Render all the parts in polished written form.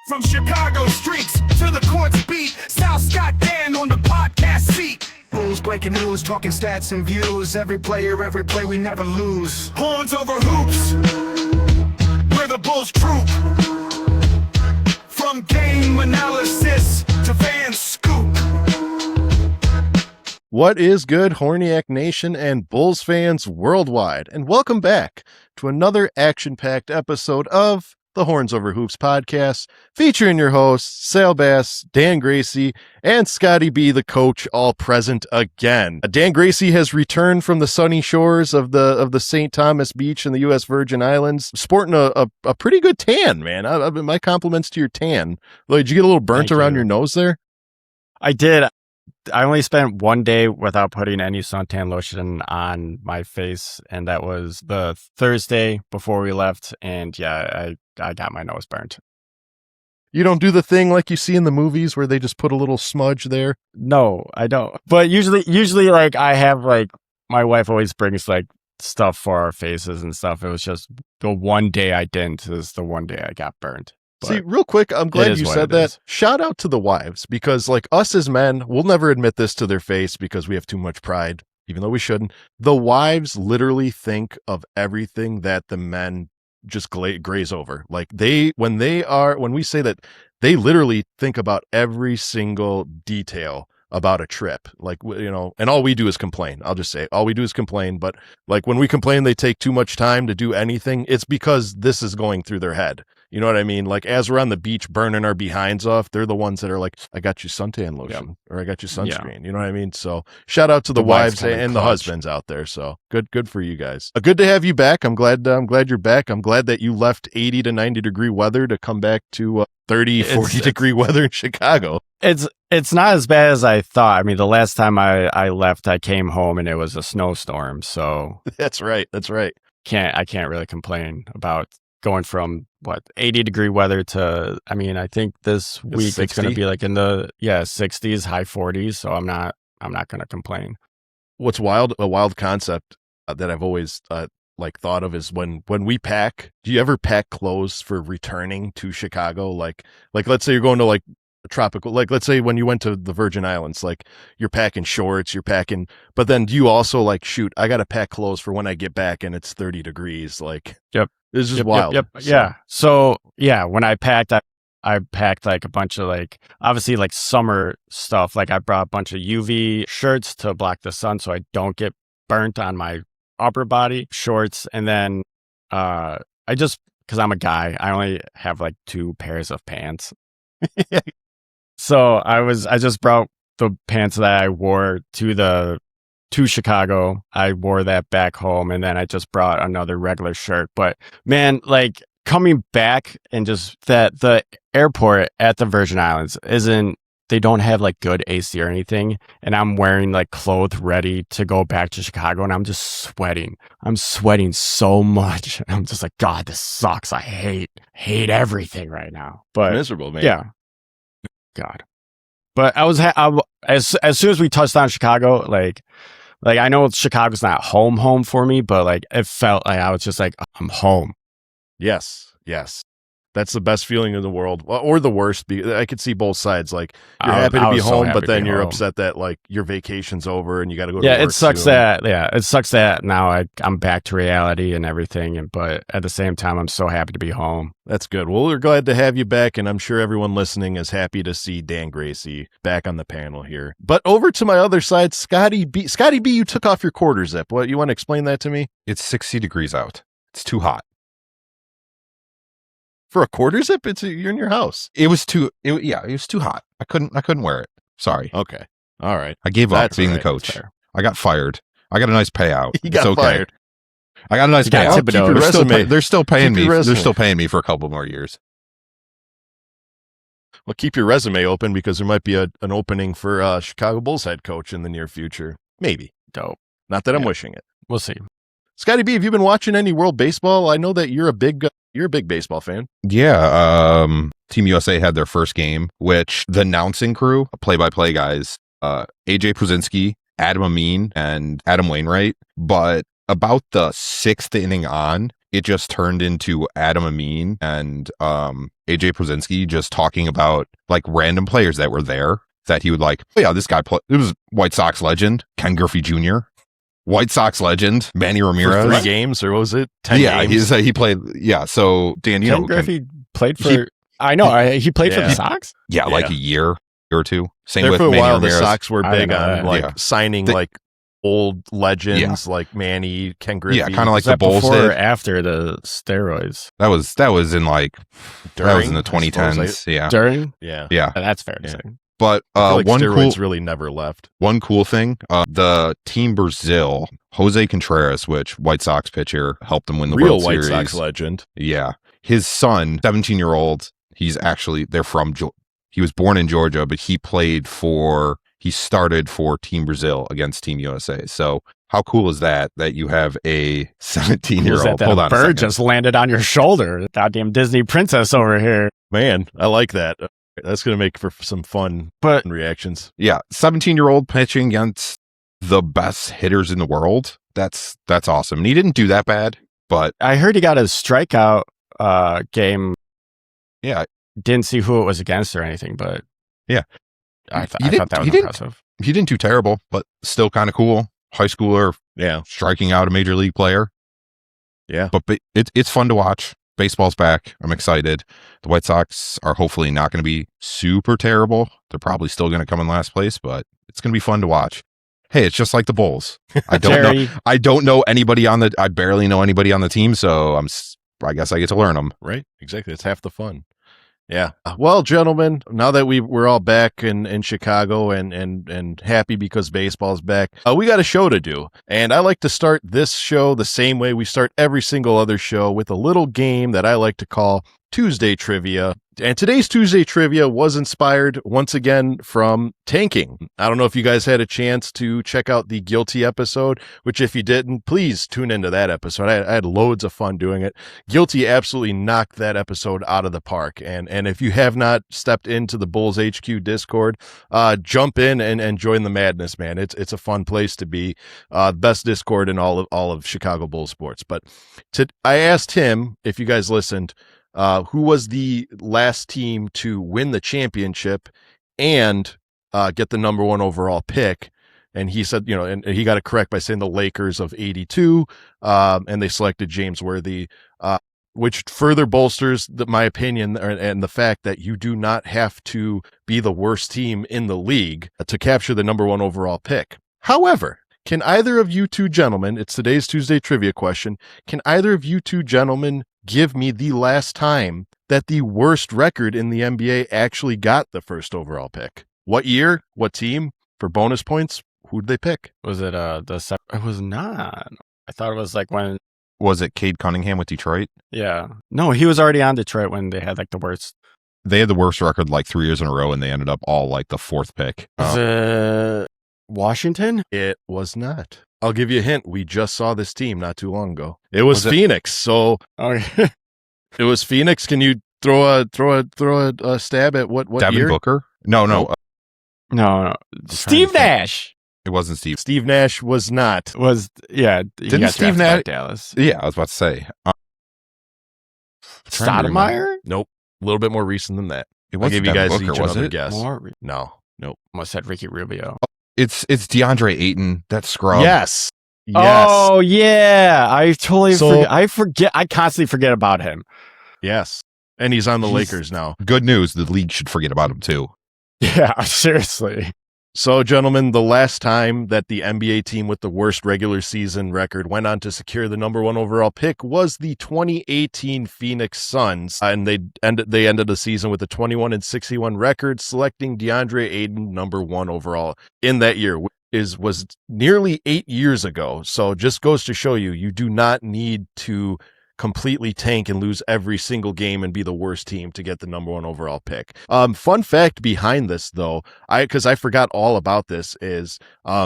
From Chicago streets to the courts beat, South Scott Dan on the podcast seat. Bulls breaking news, talking stats and views. Every player, every play, we never lose. Horns over hoops, we're the Bulls troop. From game analysis to fan scoop. What is good, Horniac Nation and Bulls fans worldwide? And welcome back to another action-packed episode of the Horns Over Hoops podcast, featuring your hosts, Sale Bass, Dan Gracie, and Scotty B, the coach, all present again. Dan Gracie has returned from the sunny shores of the St. Thomas Beach in the U.S. Virgin Islands, sporting a pretty good tan, man. My compliments to your tan. Did you get a little burnt around your nose there? I did. I only spent one day without putting any suntan lotion on my face, and that was the Thursday before we left. And yeah, I got my nose burnt. You don't do the thing like you see in the movies where they just put a little smudge there? No, I don't. But usually like I have like, my wife always brings like stuff for our faces and stuff. It was just the one day I didn't is the one day I got burnt. See, real quick, I'm glad you said that. Shout out to the wives, because like us as men, we'll never admit this to their face because we have too much pride, even though we shouldn't. The wives literally think of everything that the men just graze over. Like when we say that, they literally think about every single detail about a trip, like, you know, and all we do is complain. I'll just say all we do is complain. But like when we complain they take too much time to do anything, it's because this is going through their head. You know what I mean? Like as we're on the beach burning our behinds off, they're the ones that are like, I got you suntan lotion or I got you sunscreen. Yeah. You know what I mean? So shout out to the wives and the husbands out there. So good for you guys. Good to have you back. I'm glad you're back. I'm glad that you left 80 to 90 degree weather to come back to 30, 40 degree weather in Chicago. It's not as bad as I thought. I mean, the last time I left, I came home and it was a snowstorm. So That's right. I can't really complain about going from 80 degree weather to, I mean, I think this week it's going to be like in the 60s, high 40s. So I'm not going to complain. What's a wild concept that I've always thought of is when we pack. Do you ever pack clothes for returning to Chicago? Like let's say you're going to like a tropical, like let's say when you went to the Virgin Islands, like you're packing shorts, but then do you also like, shoot, I got to pack clothes for when I get back and it's 30 degrees. Like, yep. This is wild. Yep. Yeah. So yeah, when I packed, I packed like a bunch of like, obviously like summer stuff. Like I brought a bunch of UV shirts to block the sun so I don't get burnt on my upper body, shorts. And then because I'm a guy, I only have like 2 pairs of pants. So I just brought the pants that I wore to Chicago. I wore that back home, and then I just brought another regular shirt. But man, like coming back and just that the airport at the Virgin Islands they don't have like good AC or anything. And I'm wearing like clothes ready to go back to Chicago, and I'm just sweating. I'm sweating so much. I'm just like, God, this sucks. I hate everything right now. But miserable, man. Yeah. God. But I was as soon as we touched down Chicago, like I know Chicago's not home for me, but like it felt like I was just like, I'm home. Yes. That's the best feeling in the world, or the worst. I could see both sides. Like you're happy to be home, but then you're upset that like your vacation's over and you got to go to work. It sucks that now I'm back to reality and everything. But at the same time, I'm so happy to be home. That's good. Well, we're glad to have you back, and I'm sure everyone listening is happy to see Dan Gracie back on the panel here. But over to my other side, Scotty B. Scotty B, you took off your quarter zip. What, you want to explain that to me? It's 60 degrees out. It's too hot. For a quarter zip, you're in your house. It was too hot. I couldn't wear it. Sorry. Okay. All right. I gave up being the coach. I got fired. I got a nice payout. You got fired. I got a nice payout. They're still paying me. They're still paying me for a couple more years. Well, keep your resume open because there might be an opening for Chicago Bulls head coach in the near future. Maybe. Dope. Not that I'm wishing it. We'll see. Scotty B, have you been watching any World Baseball? I know that you're a big baseball fan. Yeah. Team USA had their first game, which the announcing crew, play-by-play guys, AJ Przinsky, Adam Amin, and Adam Wainwright. But about the 6th inning on, it just turned into Adam Amin and AJ Przinsky just talking about like random players that were there that he would like, oh yeah, this guy it was White Sox legend Ken Griffey Jr., White Sox legend Manny Ramirez. For 3 games, or was it 10 games? He played. Yeah, so Dan, Ken Griffey played for. I know he played for the Sox. Yeah, like a year or two. Same there with for a Manny while. Ramirez. The Sox were big on signing like old legends like Manny, Ken Griffey. Yeah, kind of like the Bulls before did. or after the steroids. That was in like that was in the 2010s. During. Yeah. That's fair to say. But like steroids really never left. One cool thing, the Team Brazil, Jose Contreras, which White Sox pitcher, helped them win the Real World White Series. Sox legend. Yeah. His son, 17-year-old, they're from, he was born in Georgia, but he started for Team Brazil against Team USA. So how cool is that you have a 17-year-old? Hold on, a bird just landed on your shoulder. Goddamn Disney princess over here. Man, I like that. That's going to make for some fun reactions. Yeah, 17-year-old pitching against the best hitters in the world. That's awesome. And he didn't do that bad, but I heard he got a strikeout game. Yeah. Didn't see who it was against or anything, but yeah. I thought that was impressive. He didn't do terrible, but still kind of cool. High schooler, striking out a major league player. Yeah. But it's fun to watch. Baseball's back. I'm excited. The White Sox are hopefully not going to be super terrible. They're probably still going to come in last place, but it's going to be fun to watch. Hey, it's just like the Bulls. I don't know anybody I barely know anybody on the team, so I guess I get to learn them. Right. Exactly. It's half the fun. Yeah. Well, gentlemen, now that we're all back in Chicago and happy because baseball's back, we got a show to do. And I like to start this show the same way we start every single other show, with a little game that I like to call Tuesday Trivia. And today's Tuesday Trivia was inspired once again from tanking. I don't know if you guys had a chance to check out the Guilty episode, which if you didn't, please tune into that episode. I had loads of fun doing it. Guilty absolutely knocked that episode out of the park. And if you have not stepped into the Bulls HQ Discord, jump in and join the madness, man. It's a fun place to be. Best Discord in all of Chicago Bulls sports. But I asked him, if you guys listened, who was the last team to win the championship and get the number 1 overall pick. And he said, and he got it correct by saying the Lakers of 82, and they selected James Worthy, which further bolsters my opinion and the fact that you do not have to be the worst team in the league to capture the number 1 overall pick. However, can either of you two gentlemen, it's today's Tuesday trivia question, can either of you two gentlemen give me the last time that the worst record in the NBA actually got the first overall pick? What year? What team? For bonus points, who'd they pick? Was it it was not. I thought it was like when. Was it Cade Cunningham with Detroit? Yeah. No, he was already on Detroit when they had like the worst. They had the worst record like 3 years in a row, and they ended up all like the 4th pick. Was it Washington? It was not. I'll give you a hint. We just saw this team not too long ago. It was Phoenix. So it was Phoenix. Can you throw a stab at what Devin year? Booker? No. No. Steve Nash. It wasn't Steve. Steve Nash was not. Didn't Steve Nash Dallas? Yeah, I was about to say. Stoudemire? Nope. A little bit more recent than that. I'll give you guys each another guess. No. Nope. Almost said Ricky Rubio. It's DeAndre Ayton. That scrub. Yes. Oh yeah, I totally forget. I constantly forget about him. Yes, and he's on the Lakers now. Good news. The league should forget about him too. Yeah, seriously. So, gentlemen, the last time that the NBA team with the worst regular season record went on to secure the number 1 overall pick was the 2018 Phoenix Suns, and they ended the season with a 21-61 record, selecting DeAndre Ayton number 1 overall in that year. Was nearly 8 years ago. So just goes to show you do not need to completely tank and lose every single game and be the worst team to get the number 1 overall pick. Fun fact behind this, though, because I forgot all about this, is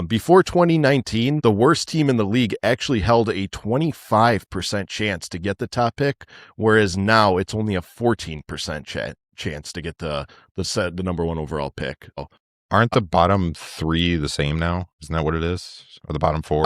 before 2019, the worst team in the league actually held a 25% chance to get the top pick, whereas now it's only a 14% chance to get the number 1 overall pick. Oh. Aren't the bottom 3 the same now? Isn't that what it is? Or the bottom 4?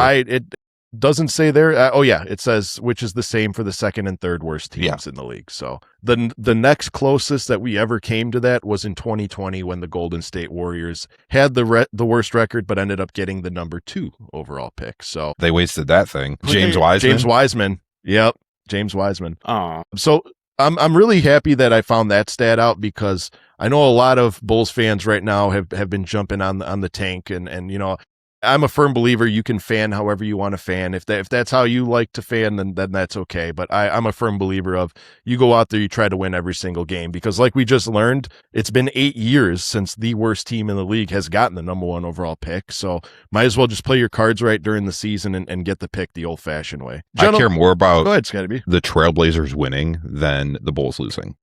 doesn't say there. It says which is the same for the second and third worst teams in the league. So the next closest that we ever came to that was in 2020 when the Golden State Warriors had the worst record, but ended up getting the number 2 overall pick. So they wasted that thing. James Wiseman. Yep, James Wiseman. Oh, so I'm really happy that I found that stat out, because I know a lot of Bulls fans right now have been jumping on the tank, and you know, I'm a firm believer you can fan however you want to fan. If that's how you like to fan, then that's okay. But I'm a firm believer of you go out there, you try to win every single game, because like we just learned, it's been 8 years since the worst team in the league has gotten the number 1 overall pick. So might as well just play your cards right during the season and get the pick the old fashioned way. I care more about go ahead, Scotty. The Trailblazers winning than the Bulls losing.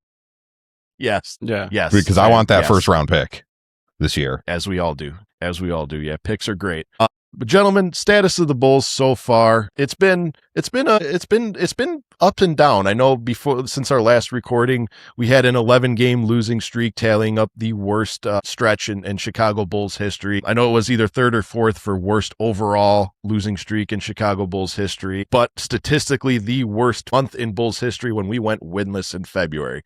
Yes. Yeah. Yes. Because I want that first round pick this year. As we all do. Yeah, picks are great. But gentlemen, status of the Bulls so far, it's been up and down. I know since our last recording, we had an 11-game losing streak tallying up the worst stretch in Chicago Bulls history. I know it was either 3rd or 4th for worst overall losing streak in Chicago Bulls history, but statistically the worst month in Bulls history when we went winless in February.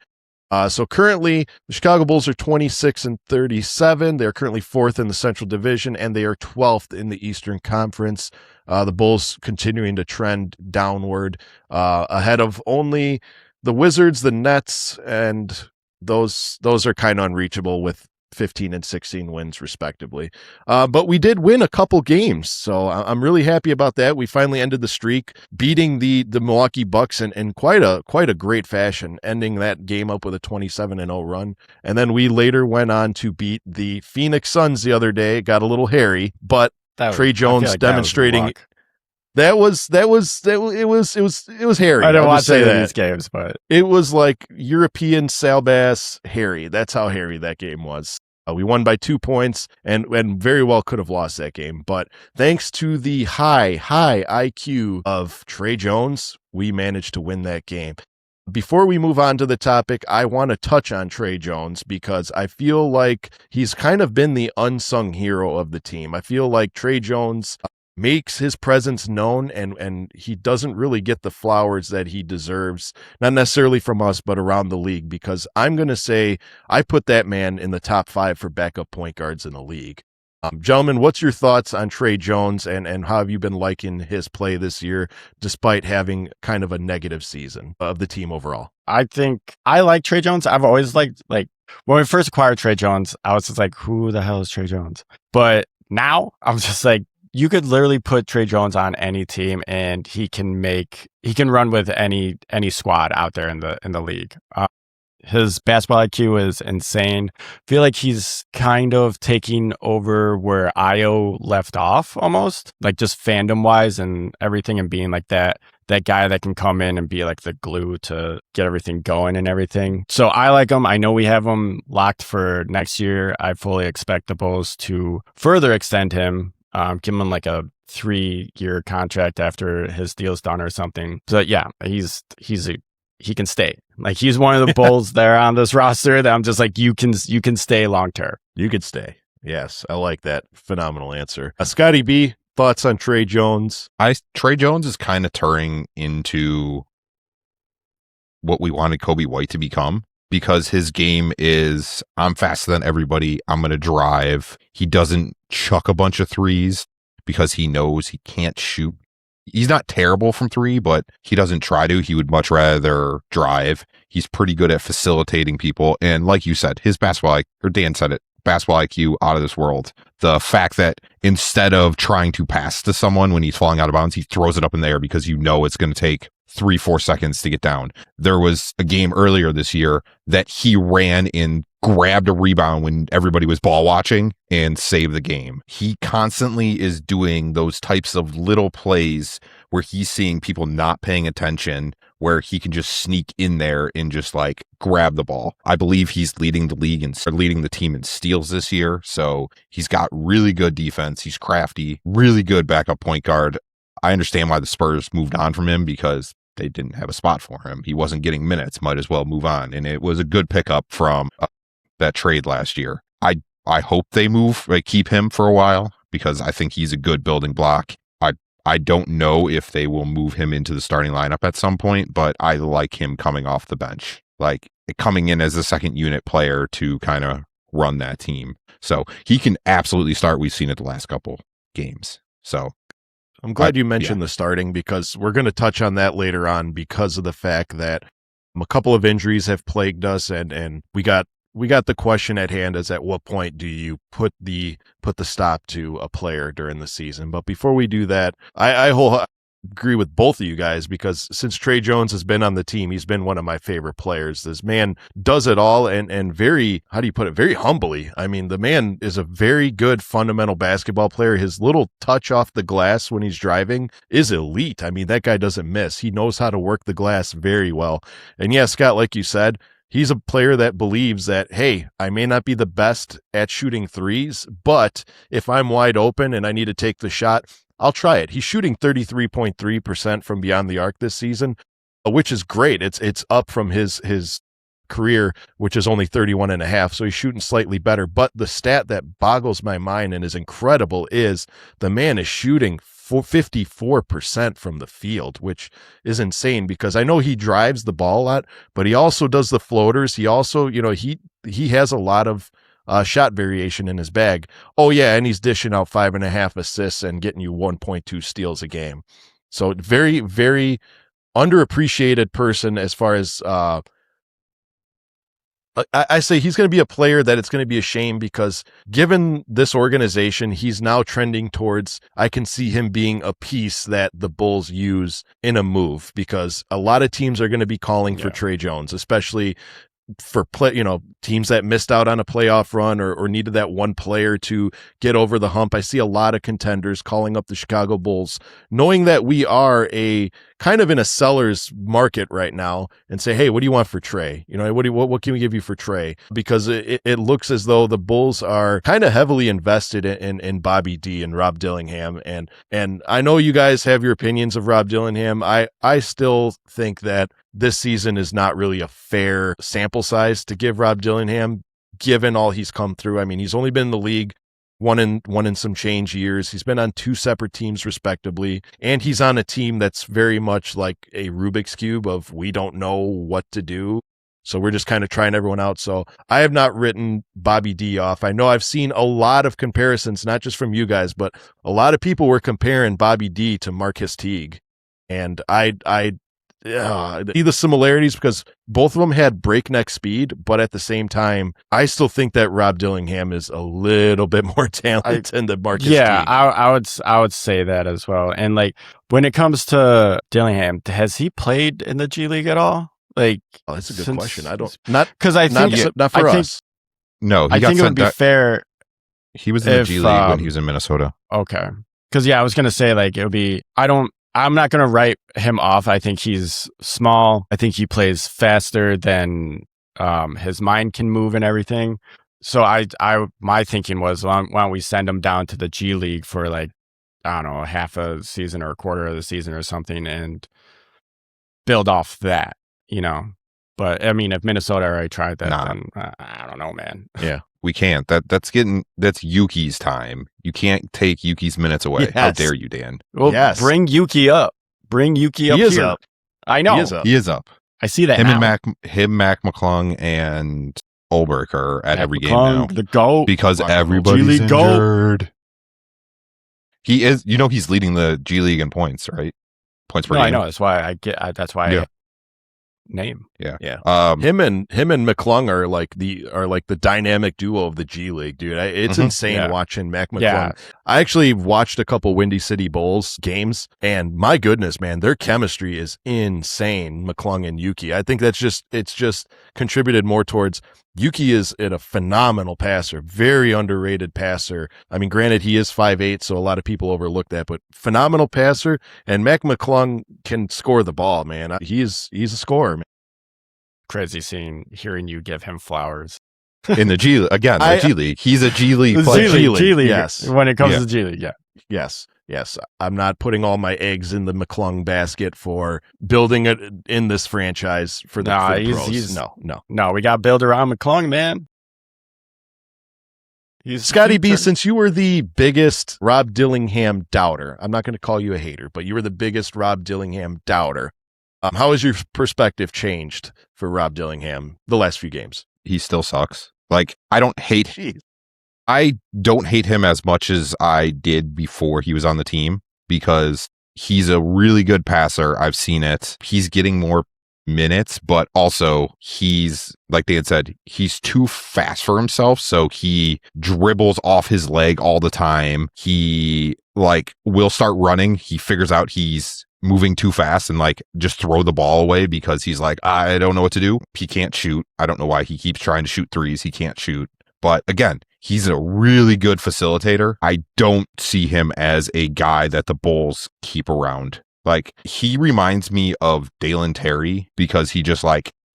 So currently, the Chicago Bulls are 26-37. They're currently 4th in the Central Division, and they are 12th in the Eastern Conference. The Bulls continuing to trend downward, ahead of only the Wizards, the Nets, and those are kind of unreachable with 15 and 16 wins respectively. But we did win a couple games, so I'm really happy about that. We finally ended the streak, beating the Milwaukee Bucks in quite a great fashion, ending that game up with a 27-0 run. And then we later went on to beat the Phoenix Suns the other day. It got a little hairy, but Trey Jones demonstrating it was hairy. I don't want to say these games, but it was like European Sal Bass hairy. That's how hairy that game was. We won by 2 points and very well could have lost that game. But thanks to the high IQ of Trey Jones, we managed to win that game. Before we move on to the topic, I want to touch on Trey Jones because I feel like he's kind of been the unsung hero of the team. I feel like Trey Jones makes his presence known, and he doesn't really get the flowers that he deserves, not necessarily from us, but around the league, because I'm going to say I put that man in the top 5 for backup point guards in the league. Gentlemen, what's your thoughts on Trey Jones, and how have you been liking his play this year, despite having kind of a negative season of the team overall? I think I like Trey Jones. I've always liked, when we first acquired Trey Jones, I was just like, who the hell is Trey Jones? But now I'm just like, you could literally put Trey Jones on any team and he can run with any squad out there in the league. His basketball IQ is insane. I feel like he's kind of taking over where Io left off almost, like just fandom wise and everything, and being like that guy that can come in and be like the glue to get everything going and everything. So I like him. I know we have him locked for next year. I fully expect the Bulls to further extend him. Give him like a 3-year contract after his deal's done or something. So yeah, he can stay. Like he's one of the Bulls there on this roster that I'm just like, you can stay long term. You could stay. Yes, I like that. Phenomenal answer. Scotty B, thoughts on Trey Jones? Trey Jones is kind of turning into what we wanted Kobe White to become. Because his game is, I'm faster than everybody, I'm going to drive. He doesn't chuck a bunch of threes because he knows he can't shoot. He's not terrible from 3, but he doesn't try to. He would much rather drive. He's pretty good at facilitating people. And like you said, his basketball, or Dan said it, basketball IQ out of this world. The fact that instead of trying to pass to someone when he's falling out of bounds, he throws it up in the air because it's going to take 3-4 seconds to get down. There was a game earlier this year that he ran and grabbed a rebound when everybody was ball watching and saved the game. He constantly is doing those types of little plays where he's seeing people not paying attention, where he can just sneak in there and just like grab the ball. I believe he's leading the league and leading the team in steals this year. So he's got really good defense. He's crafty, really good backup point guard. I understand why the Spurs moved on from him because they didn't have a spot for him. He wasn't getting minutes, might as well move on. And it was a good pickup from that trade last year. I hope they keep him for a while because I think he's a good building block. I don't know if they will move him into the starting lineup at some point, but I like him coming off the bench, like coming in as a second unit player to kind of run that team. So he can absolutely start. We've seen it the last couple games. So I'm glad you mentioned the starting, because we're going to touch on that later on, because of the fact that a couple of injuries have plagued us, and we got the question at hand is, at what point do you put the stop to a player during the season? But before we do that, I agree with both of you guys, because since Trey Jones has been on the team, he's been one of my favorite players. This man does it all, and very, how do you put it, very humbly. I mean, the man is a very good fundamental basketball player. His little touch off the glass when he's driving is elite. I mean, that guy doesn't miss. He knows how to work the glass very well. And yeah, Scott, like you said, he's a player that believes that, hey, I may not be the best at shooting threes, but if I'm wide open and I need to take the shot, I'll try it. He's shooting 33.3% from beyond the arc this season, which is great. It's up from his career, which is only 31.5%. So he's shooting slightly better. But the stat that boggles my mind and is incredible is the man is shooting 54% from the field, which is insane, because I know he drives the ball a lot, but he also does the floaters. He also, he has a lot of shot variation in his bag. Oh yeah, and he's dishing out 5.5 assists and getting you 1.2 steals a game. So very, very underappreciated person as far as I say he's going to be a player that it's going to be a shame, because given this organization, he's now trending towards, I can see him being a piece that the Bulls use in a move, because a lot of teams are going to be calling for Trey Jones, especially for teams that missed out on a playoff run or needed that one player to get over the hump. I see a lot of contenders calling up the Chicago Bulls, knowing that we are a kind of in a seller's market right now, and say, hey, what do you want for Trey? What can we give you for Trey? Because it looks as though the Bulls are kind of heavily invested in Bobby D and Rob Dillingham. And I know you guys have your opinions of Rob Dillingham. I still think that this season is not really a fair sample size to give Rob Dillingham, given all he's come through. I mean, he's only been in the league one in some change years. He's been on 2 separate teams respectively, and he's on a team that's very much like a Rubik's Cube of, we don't know what to do, so we're just kind of trying everyone out. So I have not written Bobby D off. I know I've seen a lot of comparisons, not just from you guys, but a lot of people were comparing Bobby D to Marcus Teague, and I see the similarities, because both of them had breakneck speed, but at the same time, I still think that Rob Dillingham is a little bit more talented than Marcus Teague. I would say that as well. And like, when it comes to Dillingham, has he played in the G League at all? Like, that's a good question. I don't, because I think not for us. No, I think it would be fair. He was in the G League when he was in Minnesota. Okay, because I was gonna say, like, it would be. I'm not going to write him off. I think he's small. I think he plays faster than his mind can move and everything. So my thinking was, why don't we send him down to the G League for, like, I don't know, half a season or a quarter of the season or something, and build off that, But I mean, if nah. already tried that, then I don't know, man. Yeah. We can't. That's Yuki's time. You can't take Yuki's minutes away. Yes. How dare you, Dan? Well, yes. Bring Yuki up. He is here. Up. I know. He is up. I see that him now. Mac McClung, and Ulbrich are at every game now. The GOAT. Because everybody's injured. GOAT. He is. He's leading the G League in points, right? Points per game. I know. That's why I name. Yeah. Him and McClung are like the dynamic duo of the G League, dude. It's insane watching Mac McClung. Yeah. I actually watched a couple Windy City Bulls games, and my goodness, man, their chemistry is insane. McClung and Yuki. I think it's just contributed more towards. Yuki is a phenomenal passer, very underrated passer. I mean, granted, he is 5'8", so a lot of people overlook that, but phenomenal passer. And Mac McClung can score the ball, man. He's a scorer, man. Crazy hearing you give him flowers. In the G League, again, the G League. He's a G League player. G League, yes. When it comes to G League, yeah. Yes. I'm not putting all my eggs in the McClung basket for building it in this franchise for the pros. No. We got to build around McClung, man. Scotty B, since you were the biggest Rob Dillingham doubter, I'm not going to call you a hater, but you were the biggest Rob Dillingham doubter. How has your perspective changed for Rob Dillingham the last few games? He still sucks. Like, I don't hate him as much as I did before he was on the team, because he's a really good passer. I've seen it. He's getting more minutes, but also he's, like Dan said, he's too fast for himself. So he dribbles off his leg all the time. He will start running. He figures out he's moving too fast and just throw the ball away because he's like, I don't know what to do. He can't shoot. I don't know why he keeps trying to shoot threes. He can't shoot. But again, he's a really good facilitator. I don't see him as a guy that the Bulls keep around. He reminds me of Dalen Terry because he just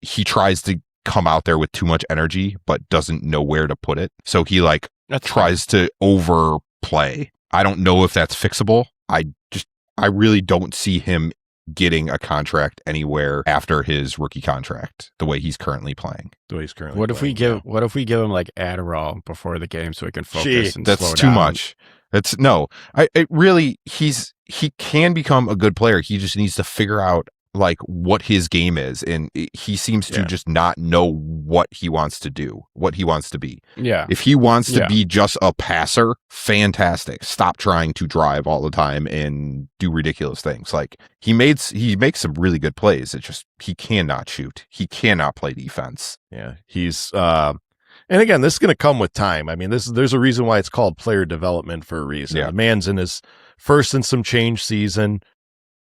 he tries to come out there with too much energy, but doesn't know where to put it. So he tries to overplay. I don't know if that's fixable. I really don't see him getting a contract anywhere after his rookie contract, the way he's currently playing. What if we give him Adderall before the game so he can focus and that's slow too down? Much. He can become a good player. He just needs to figure out what his game is, and he seems to just not know what he wants to do, what he wants to be. Yeah. If he wants to be just a passer, fantastic. Stop trying to drive all the time and do ridiculous things. He makes some really good plays. It's just he cannot shoot. He cannot play defense. Yeah, he's and again, this is going to come with time. I mean, there's a reason why it's called player development for a reason. Yeah. The man's in his first and some change season.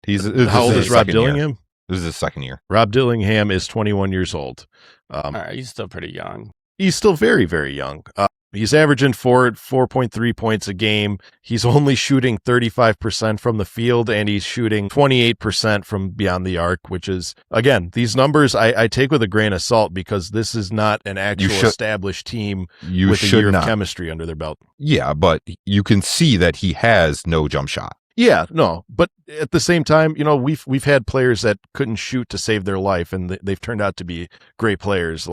How old is Rob Dillingham? This is his second year. Rob Dillingham is 21 years old. All right, he's still pretty young. He's still very, very young. He's averaging 4.3 points a game. He's only shooting 35% from the field, and he's shooting 28% from beyond the arc, which is, again, these numbers I take with a grain of salt because this is not an actual established team with a year of chemistry under their belt. Yeah, but you can see that he has no jump shot. Yeah, no, but at the same time, we've had players that couldn't shoot to save their life, and they've turned out to be great players.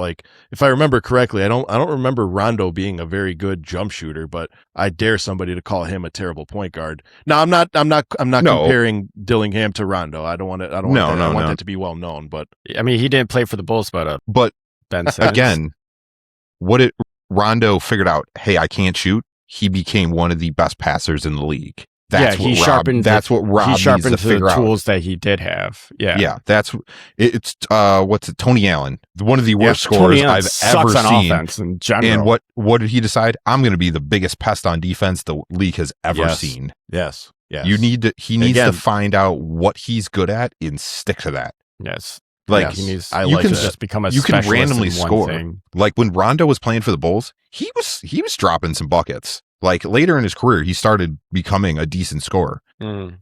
If I remember correctly, I don't remember Rondo being a very good jump shooter, but I dare somebody to call him a terrible point guard. Now, I'm not comparing Dillingham to Rondo. I don't want it. I want that to be well known. But I mean, he didn't play for the Bulls, but Ben Simmons. Again, Rondo figured out, hey, I can't shoot. He became one of the best passers in the league. He sharpened the tools that he did have. Yeah. It's what's it? Tony Allen, one of the worst scorers I've ever seen. Offense in general. And what did he decide? I'm going to be the biggest pest on defense the league has ever seen. Yes. He needs to find out what he's good at and stick to that. Yes. You can just become you can randomly score. When Rondo was playing for the Bulls, he was dropping some buckets. Later in his career, he started becoming a decent scorer.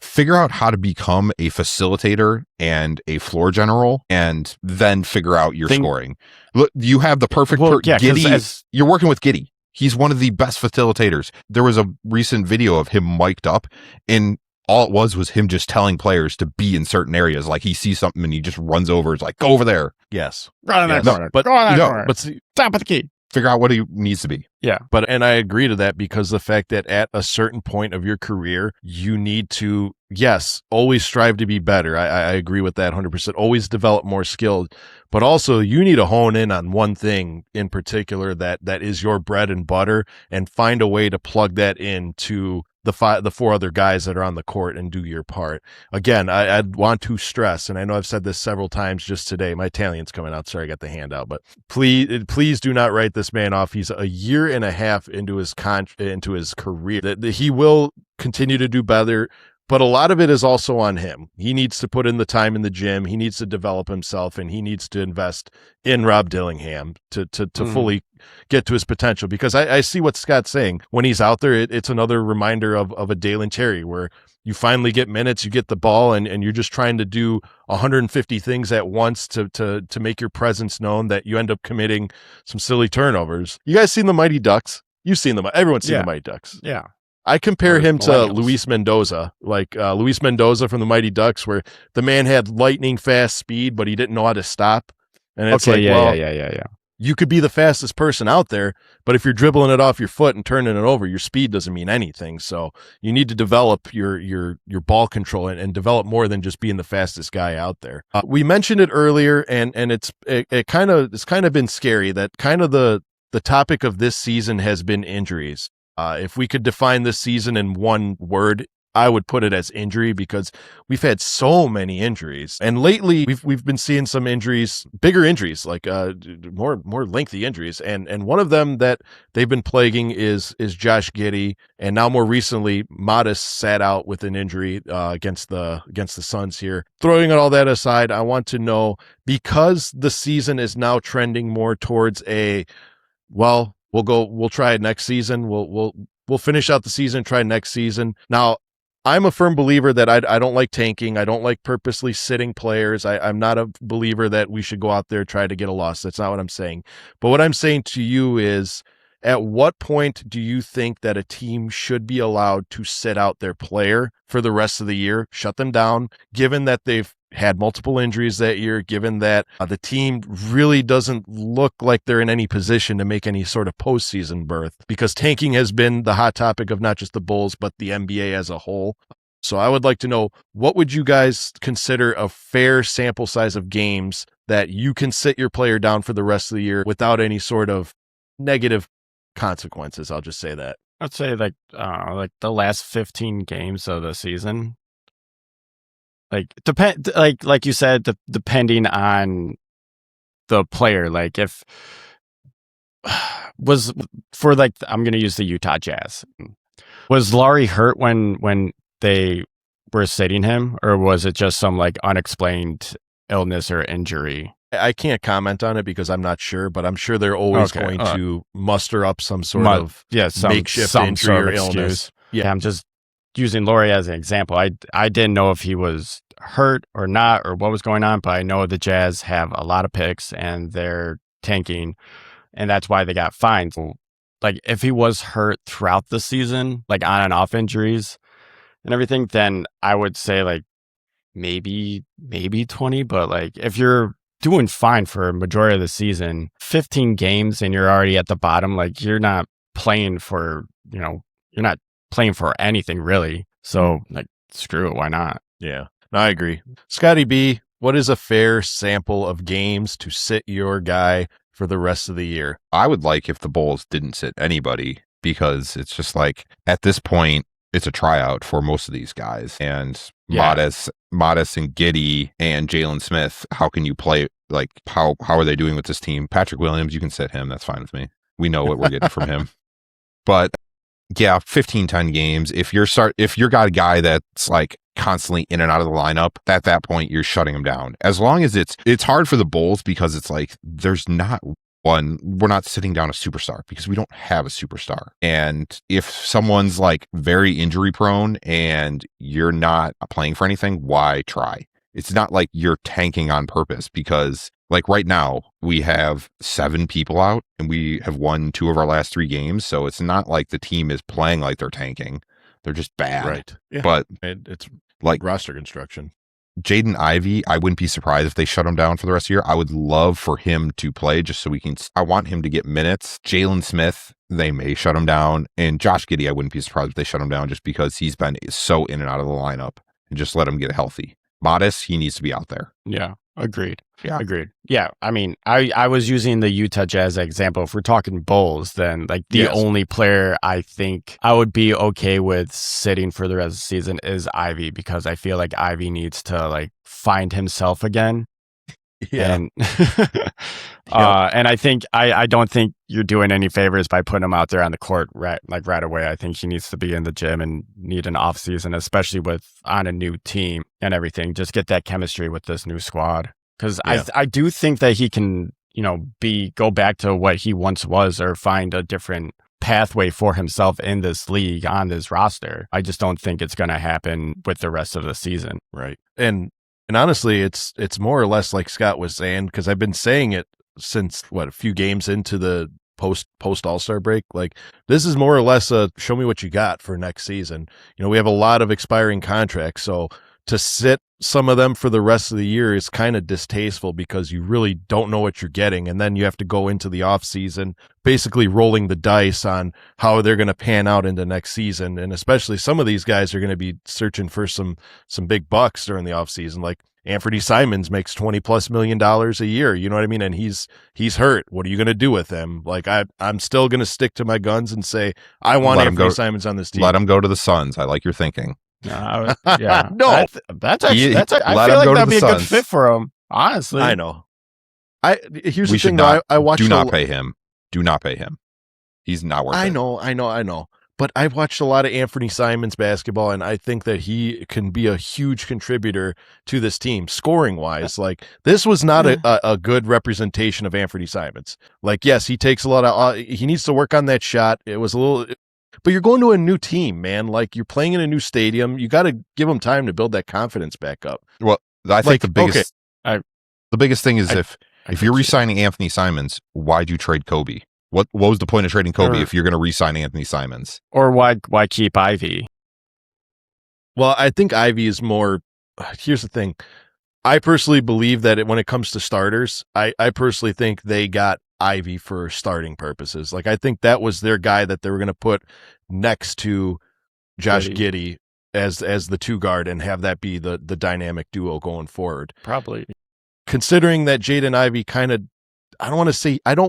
Figure out how to become a facilitator and a floor general, and then figure out your scoring. Look, you have the perfect Giddey. You're working with Giddey. He's one of the best facilitators. There was a recent video of him mic'd up, and all it was him just telling players to be in certain areas. He sees something and he just runs over. It's go over there. Yes. Run in that corner. But go in that corner. But stop at the key. Figure out what he needs to be. Yeah. And I agree to that because the fact that at a certain point of your career, you need to, always strive to be better. I agree with that 100%. Always develop more skills, but also you need to hone in on one thing in particular that is your bread and butter and find a way to plug that into the four other guys that are on the court and do your part. Again, I'd want to stress, and I know I've said this several times just today. My Italian's coming out. Sorry, I got the handout, but please do not write this man off. He's a year and a half into his career. He will continue to do better. But a lot of it is also on him. He needs to put in the time in the gym. He needs to develop himself, and he needs to invest in Rob Dillingham to fully get to his potential. Because I see what Scott's saying. When he's out there, it's another reminder of a Dalen Terry where you finally get minutes, you get the ball, and you're just trying to do 150 things at once to make your presence known that you end up committing some silly turnovers. You guys seen the Mighty Ducks? You've seen them. Everyone's seen the Mighty Ducks. Yeah. I compare him to Luis Mendoza, Luis Mendoza from the Mighty Ducks, where the man had lightning fast speed, but he didn't know how to stop. And it's you could be the fastest person out there, but if you're dribbling it off your foot and turning it over, your speed doesn't mean anything. So you need to develop your ball control and develop more than just being the fastest guy out there. We mentioned it earlier, and it's kind of been scary that kind of the topic of this season has been injuries. If we could define this season in one word, I would put it as injury, because we've had so many injuries, and lately we've been seeing some injuries, bigger injuries, like more lengthy injuries, and one of them that they've been plaguing is Josh Giddey, and now more recently Modest sat out with an injury against the Suns here. Throwing all that aside, I want to know, because the season is now trending more towards we'll try it next season. We'll finish out the season, try next season. Now, I'm a firm believer that I don't like tanking. I don't like purposely sitting players. I'm not a believer that we should go out there and try to get a loss. That's not what I'm saying. But what I'm saying to you is, at what point do you think that a team should be allowed to sit out their player for the rest of the year, shut them down, given that they've had multiple injuries that year, given that the team really doesn't look like they're in any position to make any sort of postseason berth, because tanking has been the hot topic of not just the Bulls, but the NBA as a whole. So I would like to know, what would you guys consider a fair sample size of games that you can sit your player down for the rest of the year without any sort of negative consequences? I'll just say that. I'd say like the last 15 games of the season. Like you said, depending on the player. Like, if was for, like, I'm going to use the Utah Jazz. Was Laurie hurt when they were sitting him, or was it just some like unexplained illness or injury? I can't comment on it because I'm not sure, but I'm sure they're always going to muster up some sort of makeshift injury or illness. Yeah, I'm just using Laurie as an example. I didn't know if he was hurt or not, or what was going on, but I know the Jazz have a lot of picks and they're tanking, and that's why they got fined. Like, if he was hurt throughout the season, like on and off injuries and everything, then I would say like maybe 20. But like, if you're doing fine for a majority of the season, 15 games and you're already at the bottom, like, you're not playing for anything really. So like, screw it, why not? Yeah, no, I agree. Scotty B, what is a fair sample of games to sit your guy for the rest of the year? I would like if the Bulls didn't sit anybody, because it's just like, at this point, it's a tryout for most of these guys. And Modest and Giddey and Jalen Smith, how can you play? Like, how are they doing with this team? Patrick Williams, you can sit him. That's fine with me. We know what we're getting from him. But yeah, 15-10 games. If you're got a guy that's like constantly in and out of the lineup, at that point you're shutting him down. As long as it's hard for the Bulls, because it's like, we're not sitting down a superstar, because we don't have a superstar. And if someone's like very injury prone and you're not playing for anything, why try? It's not like you're tanking on purpose, because like right now we have 7 people out and we have won 2 of our last 3 games. So it's not like the team is playing like they're tanking. They're just bad. Right. Yeah. But it's like roster construction. Jaden Ivey, I wouldn't be surprised if they shut him down for the rest of the year. I would love for him to play, just so I want him to get minutes. Jalen Smith, they may shut him down. And Josh Giddey, I wouldn't be surprised if they shut him down, just because he's been so in and out of the lineup, and just let him get healthy. Modest, he needs to be out there. Yeah, agreed. Yeah. Agreed. Yeah, I mean, I was using the Utah Jazz example. If we're talking Bulls, then like the only player I think I would be okay with sitting for the rest of the season is Ivy, because I feel like Ivy needs to like find himself again. Yeah. And and I think I don't think you're doing any favors by putting him out there on the court right away. I think he needs to be in the gym and need an off season, especially on a new team and everything. Just get that chemistry with this new squad. Because I do think that he can, go back to what he once was, or find a different pathway for himself in this league, on this roster. I just don't think it's going to happen with the rest of the season. Right. And honestly, it's more or less like Scott was saying, because I've been saying it since a few games into the post All-Star break. Like, this is more or less a show me what you got for next season. We have a lot of expiring contracts, so to sit some of them for the rest of the year is kind of distasteful because you really don't know what you're getting. And then you have to go into the offseason basically rolling the dice on how they're going to pan out into next season. And especially some of these guys are going to be searching for some big bucks during the offseason. Like Anthony Simons makes $20+ million a year. You know what I mean? And he's hurt. What are you going to do with him? Like I'm still going to stick to my guns and say, I want Anthony Simons on this team. Let him go to the Suns. I like your thinking. Yeah, no, that's actually. I feel like that'd be a good fit for him. Honestly, I know. Here's the thing. I watched. Do not pay him. Do not pay him. He's not worth it. I know. But I've watched a lot of Anthony Simons basketball, and I think that he can be a huge contributor to this team, scoring wise. Like this was not a good representation of Anthony Simons. Like, yes, he takes a lot of. He needs to work on that shot. It was a little. But you're going to a new team, man. Like you're playing in a new stadium. You got to give them time to build that confidence back up. Well, I think the biggest thing is if you're re-signing Anthony Simons, why'd you trade Kobe? What was the point of trading Kobe if you're going to re-sign Anthony Simons? Or why keep Ivy? Well, I think Ivy is more. Here's the thing. I personally believe that when it comes to starters, I personally think they got Ivy for starting purposes. Like I think that was their guy that they were going to put next to Josh Giddey as the 2 guard and have that be the dynamic duo going forward. Probably. Considering that Jaden Ivey kind of, I don't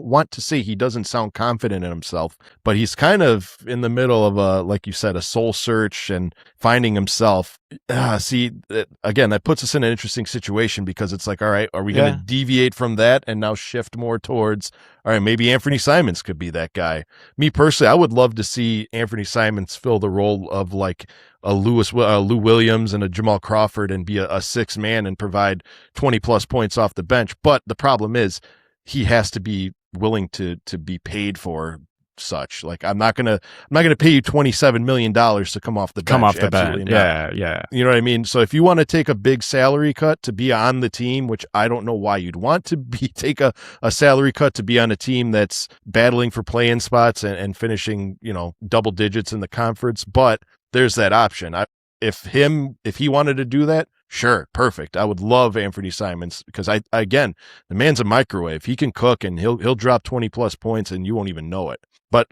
want to say he doesn't sound confident in himself, but he's kind of in the middle of like you said, a soul search and finding himself. Again, that puts us in an interesting situation because it's like, all right, are we going to deviate from that and now shift more towards, all right, maybe Anthony Simons could be that guy. Me personally, I would love to see Anthony Simons fill the role of like a Lou Williams and a Jamal Crawford and be a 6 man and provide 20+ points off the bench. But the problem is, he has to be willing to be paid for such. Like I'm not gonna pay you $27 million to come off the bench. Yeah. You know what I mean? So if you want to take a big salary cut to be on the team, which I don't know why you'd want to take a salary cut to be on a team that's battling for play-in spots and finishing, double digits in the conference, but there's that option. If he wanted to do that, sure, perfect. I would love Anthony Simons because the man's a microwave. He can cook and he'll drop 20+ points and you won't even know it. But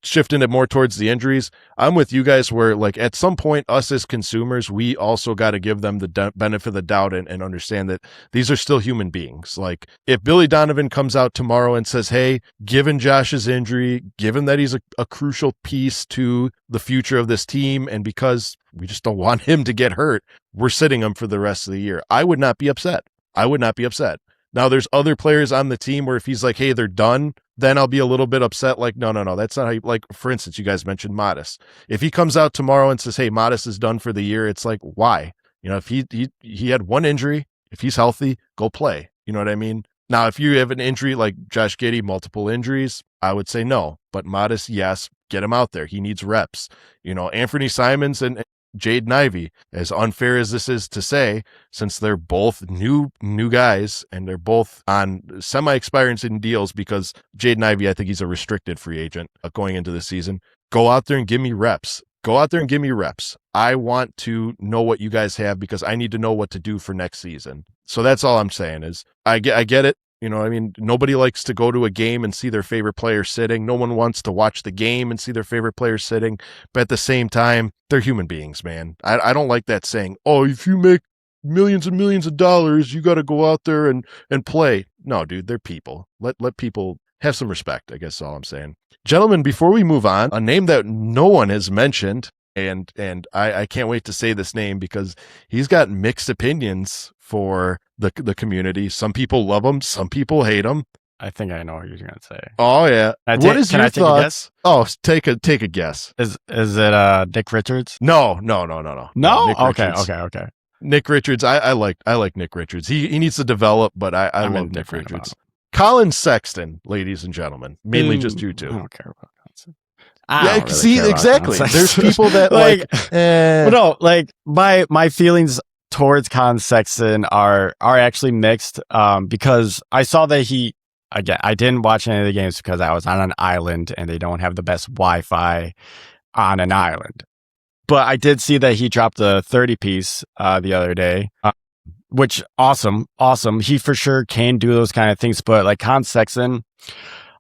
shifting it more towards the injuries, I'm with you guys where like at some point us as consumers, we also got to give them the benefit of the doubt and understand that these are still human beings. Like if Billy Donovan comes out tomorrow and says, hey, given Josh's injury, given that he's a crucial piece to the future of this team, and because we just don't want him to get hurt, we're sitting him for the rest of the year, I would not be upset. Now, there's other players on the team where if he's like, hey, they're done, then I'll be a little bit upset. Like, no, that's not how you, like, for instance, you guys mentioned Modest. If he comes out tomorrow and says, hey, Modest is done for the year, it's like, why? If he had one injury, if he's healthy, go play. You know what I mean? Now, if you have an injury like Josh Giddey, multiple injuries, I would say no. But Modest, yes, get him out there. He needs reps. Anthony Simons and Jaden Ivey, as unfair as this is to say, since they're both new guys and they're both on semi-expiring deals, because Jaden Ivey, I think he's a restricted free agent going into the season. Go out there and give me reps. I want to know what you guys have because I need to know what to do for next season. So that's all I'm saying is I get it. Nobody likes to go to a game and see their favorite player sitting. No one wants to watch the game and see their favorite player sitting. But at the same time, they're human beings, man. I don't like that saying, oh, if you make millions and millions of dollars, you got to go out there and play. No, dude, they're people. Let people have some respect, I guess is all I'm saying. Gentlemen, before we move on, a name that no one has mentioned, and I can't wait to say this name because he's got mixed opinions for the community. Some people love him, some people hate him. I think I know what you're gonna say. Oh yeah. What is your thoughts? Oh, take a guess. Is it Nick Richards? No. No? Nick Okay. Richards. Okay. Nick Richards. I like Nick Richards. He needs to develop, but I love Nick Richards. Colin Sexton, ladies and gentlemen. Mainly just you two. I don't care about Colin. Yeah, see, exactly. There's people that my feelings towards Colin Sexton are actually mixed because I saw that I didn't watch any of the games because I was on an island and they don't have the best Wi-Fi on an island. But I did see that he dropped a 30-piece the other day, which awesome. He for sure can do those kind of things. But like Colin Sexton,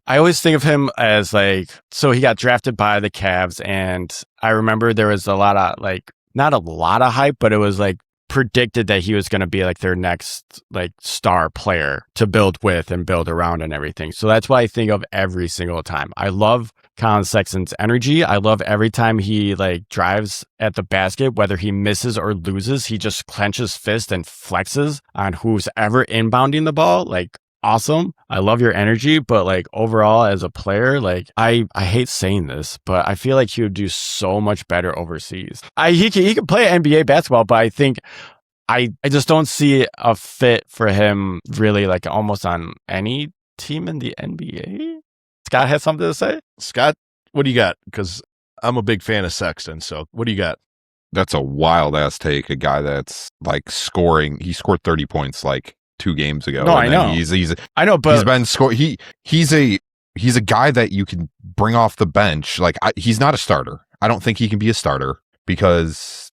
I always think of him as like, so he got drafted by the Cavs, and I remember there was a lot of like, not a lot of hype, but it was like predicted that he was going to be like their next like star player to build with and build around and everything. So that's what I think of every single time. I love Colin Sexton's energy. I love every time he like drives at the basket, whether he misses or loses, he just clenches fist and flexes on who's ever inbounding the ball. Like, awesome. I love your energy, but like overall as a player, like I hate saying this, but I feel like he would do so much better overseas. He can play NBA basketball, but I think I just don't see a fit for him really like almost on any team in the NBA. Scott has something to say? Scott, what do you got? Because I'm a big fan of Sexton, so what do you got? That's a wild ass take. A guy that's like scoring. He scored 30 points like 2 games ago. No, I know. I know, but he's been scoring. He's a guy that you can bring off the bench. Like he's not a starter. I don't think he can be a starter because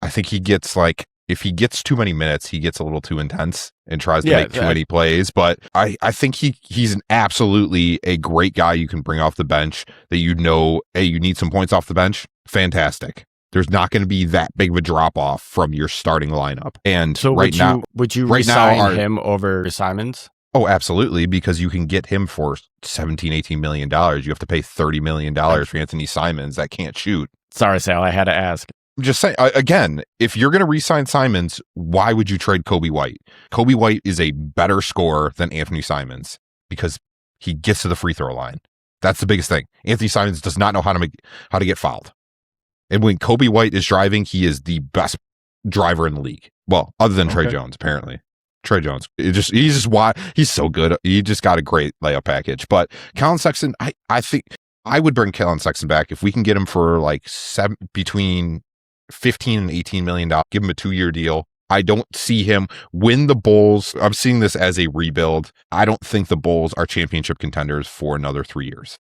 I think he gets like, if he gets too many minutes, he gets a little too intense and tries to make too many plays. But I think he's an absolutely a great guy you can bring off the bench that you need some points off the bench. Fantastic. There's not going to be that big of a drop off from your starting lineup. And so would you resign him over Simons? Oh, absolutely. Because you can get him for $17-18 million. You have to pay $30 million for Anthony Simons that can't shoot. Sorry, Sal, I had to ask. I'm just saying, again, if you're going to re-sign Simons, why would you trade Kobe White? Kobe White is a better scorer than Anthony Simons because he gets to the free throw line. That's the biggest thing. Anthony Simons does not know how to get fouled. And when Kobe White is driving, he is the best driver in the league. Well, other than Trey Jones, apparently. Trey Jones, he's so good. He just got a great layup package. But Colin Sexton, I think I would bring Colin Sexton back if we can get him for like between $15 and $18 million. Give him a 2-year deal. I don't see him win the Bulls. I'm seeing this as a rebuild. I don't think the Bulls are championship contenders for another 3 years.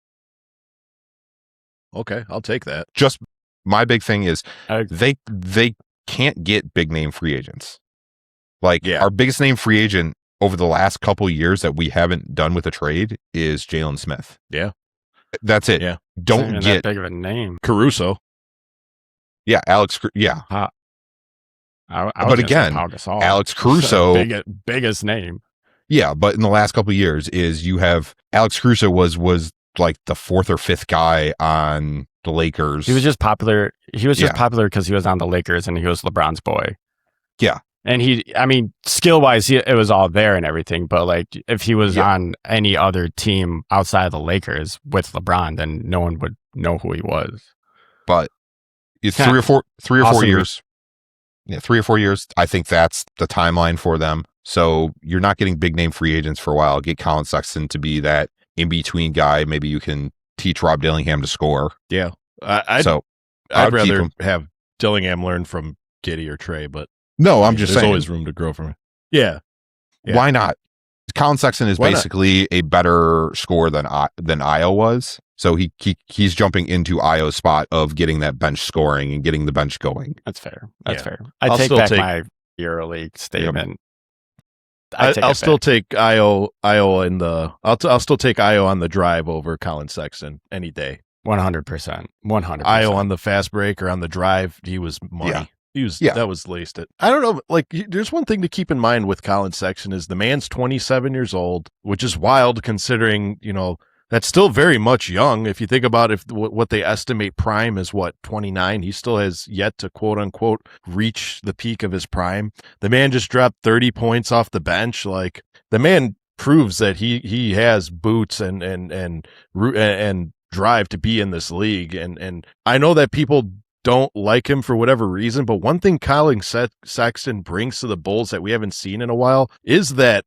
Okay, I'll take that. Just my big thing is they can't get big name free agents. Like our biggest name free agent over the last couple years that we haven't done with a trade is Jalen Smith. Yeah. That's it. Yeah. Don't get that big of a name. Caruso. Yeah, Alex. Yeah. But again, Alex Caruso, biggest name. Yeah, but in the last couple of years, is you have Alex Caruso was like the 4th or 5th guy on the Lakers. He was just popular. He was just popular because he was on the Lakers and he was LeBron's boy. Yeah. And skill wise, it was all there and everything. But like, if he was on any other team outside of the Lakers with LeBron, then no one would know who he was. But it's 3 or 4 years. Yeah, 3 or 4 years. I think that's the timeline for them. So you're not getting big name free agents for a while. Get Colin Sexton to be that in between guy. Maybe you can teach Rob Dillingham to score. Yeah, I'd rather have Dillingham learn from Giddy or Trey, but. No, I'm just saying. There's always room to grow from it. Yeah. Why not? Colin Sexton is basically a better scorer than Io was. So he's jumping into Io's spot of getting that bench scoring and getting the bench going. That's fair. That's fair. I take back my EuroLeague statement. I'll still take Io in the. I'll still take Io on the drive over Colin Sexton any day. 100%. 100%. Io on the fast break or on the drive, he was money. Yeah. That was laced it. I don't know. Like, there's one thing to keep in mind with Colin Sexton is the man's 27 years old, which is wild considering, that's still very much young. If you think about what they estimate prime is 29. He still has yet to quote unquote reach the peak of his prime. The man just dropped 30 points off the bench. Like, the man proves that he has boots and drive to be in this league. And I know that people don't like him for whatever reason, but one thing Colin Sexton brings to the Bulls that we haven't seen in a while is that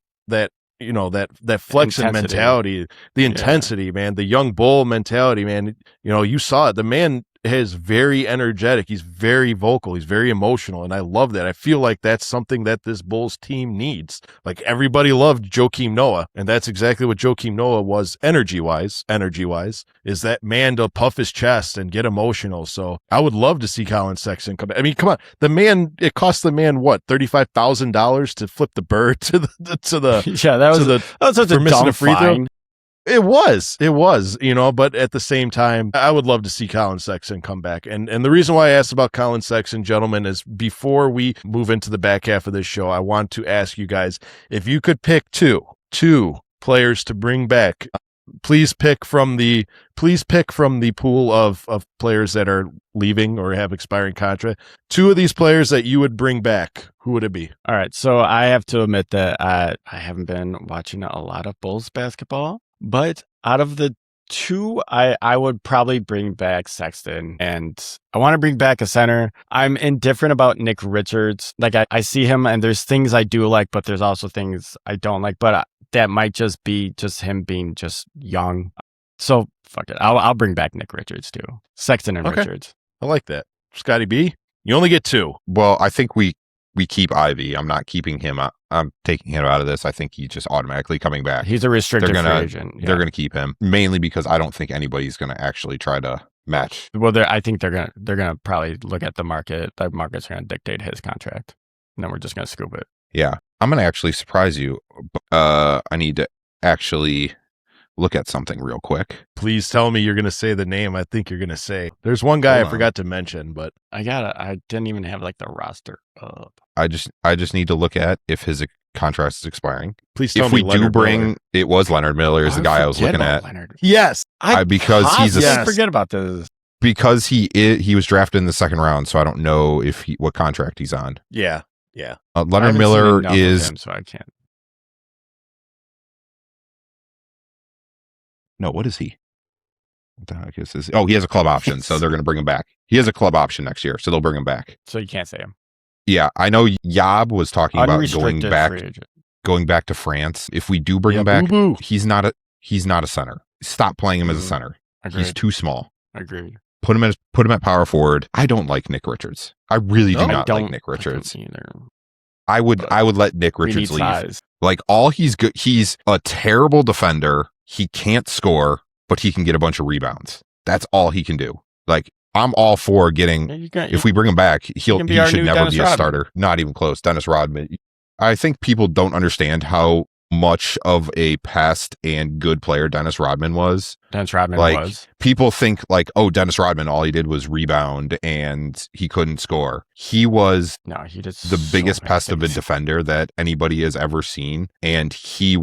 flexing mentality, the intensity, man, the young bull mentality, man. You saw it. The man is very energetic. He's very vocal. He's very emotional. And I love that. I feel like that's something that this Bulls team needs. Like everybody loved Joakim Noah. And that's exactly what Joakim Noah was energy-wise, is that man to puff his chest and get emotional. So I would love to see Colin Sexton come back. I mean, come on. The man, it cost the man, what, $35,000 to flip the bird to the yeah, that was such a dumb free throw. It was, but at the same time, I would love to see Colin Sexton come back. And the reason why I asked about Colin Sexton, gentlemen, is before we move into the back half of this show, I want to ask you guys, if you could pick two players to bring back, please pick from the pool of players that are leaving or have expiring contract. Two of these players that you would bring back, who would it be? All right, so I have to admit that I haven't been watching a lot of Bulls basketball. But out of the two, I would probably bring back Sexton, and I want to bring back a center. I'm indifferent about Nick Richards. Like I see him, and there's things I do like, but there's also things I don't like. But that might just be just him being just young. So fuck it, I'll bring back Nick Richards too. Sexton and Richards. I like that. Scotty B, you only get two. Well, I think we keep Ivy. I'm not keeping him. I'm taking him out of this. I think he's just automatically coming back. He's a restricted free agent. They're going to keep him mainly because I don't think anybody's going to actually try to match. Well, I think they're gonna probably look at the market. The market's going to dictate his contract, and then we're just going to scoop it. Yeah, I'm going to actually surprise you. I need to actually look at something real quick. Please tell me you're going to say the name I think you're going to say. There's one guy I forgot to mention, but I didn't even have like the roster up. I just need to look at if his contract is expiring. Please tell if me we do bring Miller. It was Leonard Miller is the guy I was looking at. Leonard. Yes, because he's I forget about this. Because he was drafted in the second round, so I don't know what contract he's on. Yeah. Leonard Miller is him, so I can't. No, what is he? What the heck is this? Oh, he has a club option, so they're going to bring him back. He has a club option next year, so they'll bring him back. So you can't say him. Yeah, I know Yob was talking about going back to France. If we do bring him back, he's not a center. Stop playing him as a center. Agreed. He's too small. Agreed. Put him at power forward. I don't like Nick Richards. I really do not like Nick Richards. I would let Nick Richards leave. Size. Like all he's good. He's a terrible defender. He can't score, but he can get a bunch of rebounds. That's all he can do. Like I'm all for getting. If we bring him back, he should never be a starter. Not even close. Dennis Rodman. I think people don't understand how much of a past and good player Dennis Rodman was. People think like, oh, Dennis Rodman, all he did was rebound and he couldn't score. He was the biggest pest of a defender that anybody has ever seen. And he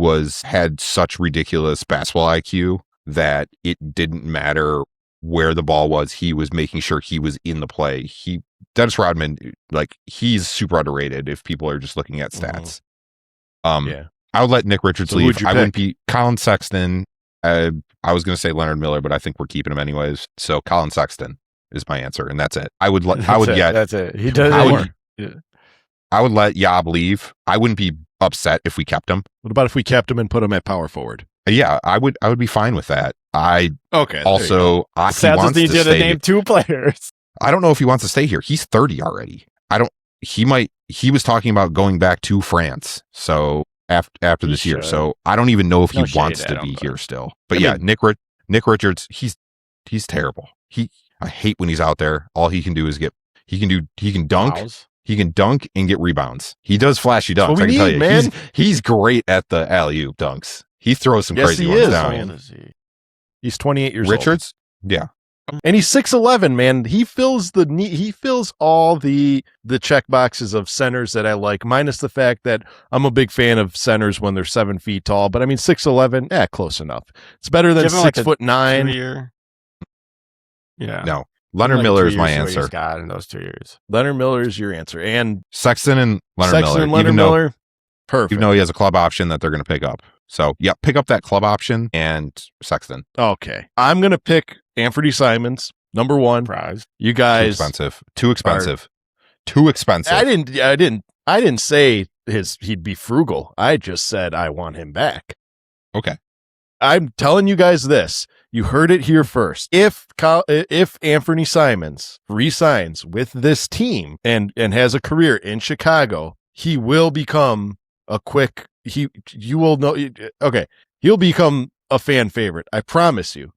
had such ridiculous basketball IQ that it didn't matter where the ball was. He was making sure he was in the play. Dennis Rodman, like he's super underrated if people are just looking at stats. I would let Nick Richards leave. I wouldn't be Colin Sexton. I was going to say Leonard Miller, but I think we're keeping him anyways. So Colin Sexton is my answer, and that's it. That's it. He does. I would let Yob leave. I wouldn't be upset if we kept him. What about if we kept him and put him at power forward? Yeah, I would be fine with that. Also, Sad just needs you to name two players. I don't know if he wants to stay here. He's 30 already. He was talking about going back to France. So after this year. So I don't even know if he wants to be here still. But Nick Richards, he's terrible. I hate when he's out there. All he can do is he can dunk. Fouls. He can dunk and get rebounds. He does flashy dunks. I can tell you, man. He's great at the alley-oop dunks. He throws some crazy ones down. He's 28 years old. Richards? Yeah. And he's 6'11", man. He fills all the check boxes of centers that I like, minus the fact that I'm a big fan of centers when they're 7 feet tall. But I mean, 6'11", close enough. It's better than 6'9". Yeah. No. Leonard Miller is my answer. He's got in those 2 years. Leonard Miller is your answer. And Sexton and Leonard Miller. Perfect. Even though he has a club option that they're going to pick up. So, yeah, pick up that club option and Sexton. Okay. I'm going to pick Anthony Simons, number one. Prize. You guys. Too expensive. I didn't say he'd be frugal. I just said I want him back. Okay. I'm telling you guys this. You heard it here first. If Anthony Simons re-signs with this team and has a career in Chicago, he will become he'll become a fan favorite. I promise you.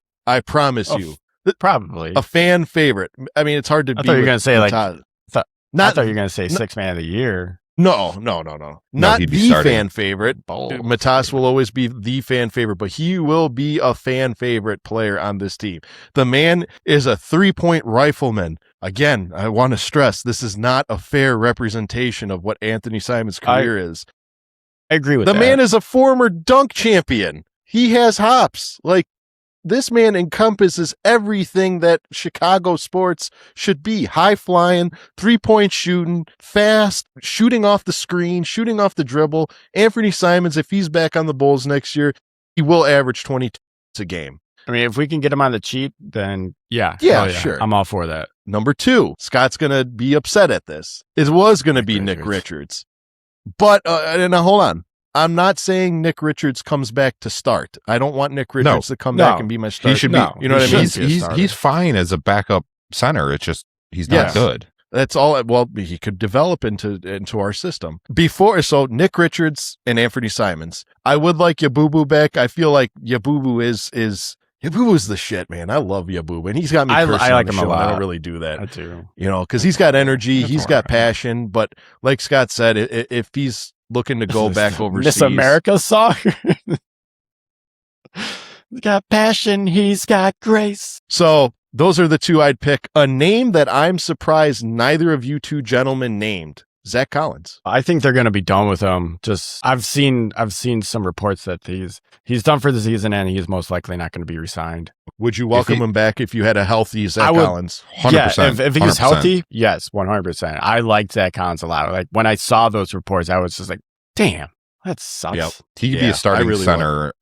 Probably a fan favorite. I mean, it's hard to. I thought you were going to say like. I thought you were going to say sixth man of the year. No. Not the fan favorite. Matas will always be the fan favorite, but he will be a fan favorite player on this team. The man is a 3-point rifleman. Again, I want to stress this is not a fair representation of what Anthony Simons' career is. I agree with that. The man is a former dunk champion. He has hops. Like, this man encompasses everything that Chicago sports should be. High flying, 3-point shooting, fast, shooting off the screen, shooting off the dribble. Anthony Simons, if he's back on the Bulls next year, he will average 22 a game. I mean, if we can get him on the cheap, then yeah, sure. I'm all for that. Number 2, Scott's going to be upset at this. It was going to be Nick Richards. But, now hold on. I'm not saying Nick Richards comes back to start. I don't want Nick Richards to come back and be my starter. He should be. You know what I mean? He's fine as a backup center. It's just he's not good. That's all. Well, he could develop into our system. So Nick Richards and Anthony Simons. I would like Yabubu back. I feel like Yabubu is the shit, man. I love Yabubu, and he's got me. I like him a lot. I don't really do that. I do. Because he's got energy, he's got passion. But like Scott said, if he's looking to go back overseas. Miss America song. He's got passion. He's got grace. So those are the 2 I'd pick. A name that I'm surprised neither of you 2 gentlemen named. Zach Collins. I think they're going to be done with him. I've seen some reports that he's done for the season and he's most likely not going to be re-signed. Would you welcome him back if you had a healthy Zach Collins? 100%. Yeah, if he's healthy, yes, 100%. I liked Zach Collins a lot. Like when I saw those reports, I was just like, damn, that sucks. Yep. He could be a starting center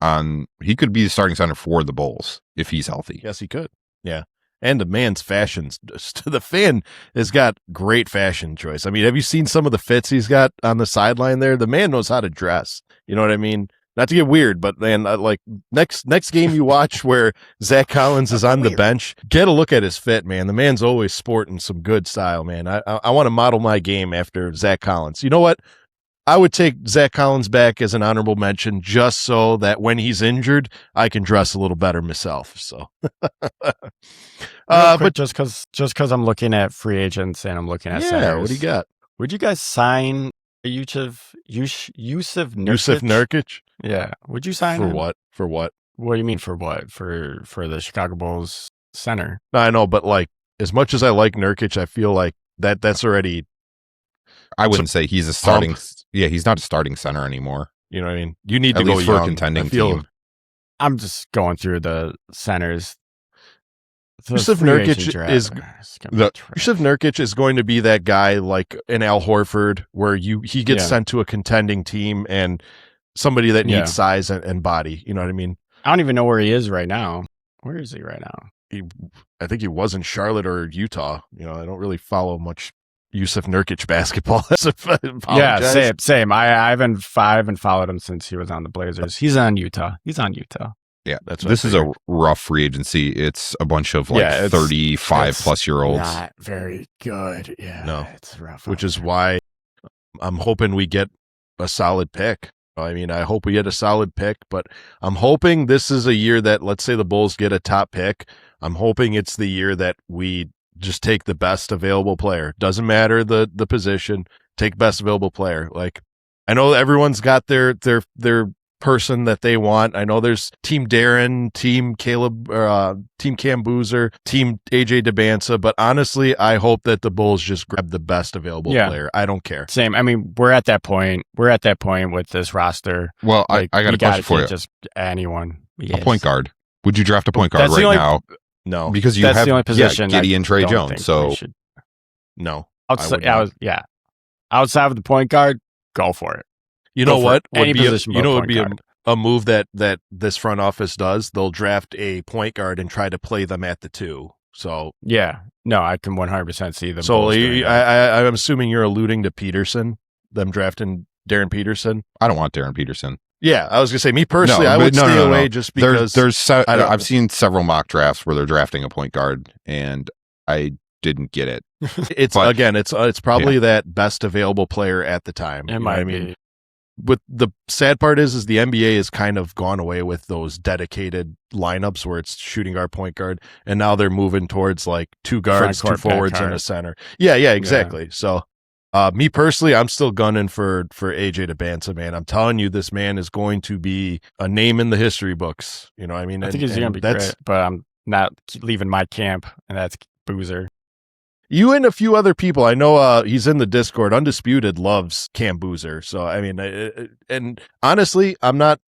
he could be a starting center for the Bulls if he's healthy. Yes, he could. Yeah. And the man's fashions, the fan has got great fashion choice. I mean, have you seen some of the fits he's got on the sideline there? The man knows how to dress. You know what I mean? Not to get weird, but man, like next game you watch where Zach Collins is on the bench, get a look at his fit, man. The man's always sporting some good style, man. I want to model my game after Zach Collins. You know what? I would take Zach Collins back as an honorable mention just so that when he's injured, I can dress a little better myself. So, but just because I'm looking at free agents and I'm looking at centers, what do you got? Would you guys sign Yusuf Nurkic? Yusuf Nurkic? Yeah. Would you sign him? What? For what? What do you mean for what? For the Chicago Bulls center? No, I know, but like as much as I like Nurkic, I feel like that's already. I wouldn't say he's a starting. Yeah, he's not a starting center anymore. You know what I mean? You need to At go least for young. a contending team. I'm just going through the centers. Yusuf Nurkic is going to be that guy like an Al Horford, where he gets sent to a contending team and somebody that needs size and body. You know what I mean? I don't even know where he is right now. Where is he right now? I think he was in Charlotte or Utah. I don't really follow much Yusuf Nurkic basketball. Yeah, same. I haven't followed him since he was on the Blazers. He's on Utah. Yeah, this is a rough free agency. It's a bunch of 35-plus-year-olds. Not very good. Yeah, no, it's rough. Which is why I'm hoping we get a solid pick. I mean, I hope we get a solid pick, but I'm hoping this is a year that, let's say the Bulls get a top pick. I'm hoping it's the year that we just take the best available player. Doesn't matter the position. Take best available player. Like, I know everyone's got their person that they want. I know there's Team Darren, Team Caleb, Team Cam Boozer, Team AJ Dybantsa, but honestly, I hope that the Bulls just grab the best available player. I don't care. Same. I mean, we're at that point with this roster. Well, I got a question for you. Just anyone. A point guard. Would you draft a point guard now? No, because that's the only position. Giddey and Trey Jones. So no, outside of the point guard, go for it. You know what? Would be a move that this front office does. They'll draft a point guard and try to play them at the 2. So yeah, no, I can 100% see them. So I'm assuming you're alluding to Peterson, them drafting Darren Peterson. I don't want Darren Peterson. Yeah, I was gonna say, me personally, I would stay away just because I've seen several mock drafts where they're drafting a point guard, and I didn't get it. It's probably that best available player at the time. It might be. But the sad part is the NBA has kind of gone away with those dedicated lineups where it's shooting guard, point guard, and now they're moving towards like 2 guards, 2 forwards, and a center. Yeah, exactly. Yeah. So, me personally, I'm still gunning for AJ Dybantsa, man. I'm telling you, this man is going to be a name in the history books. You know what I mean? I think he's going to be great, but I'm not leaving my camp, and that's Boozer. You and a few other people, I know he's in the Discord. Undisputed loves Cam Boozer. So, I mean, and honestly, I'm not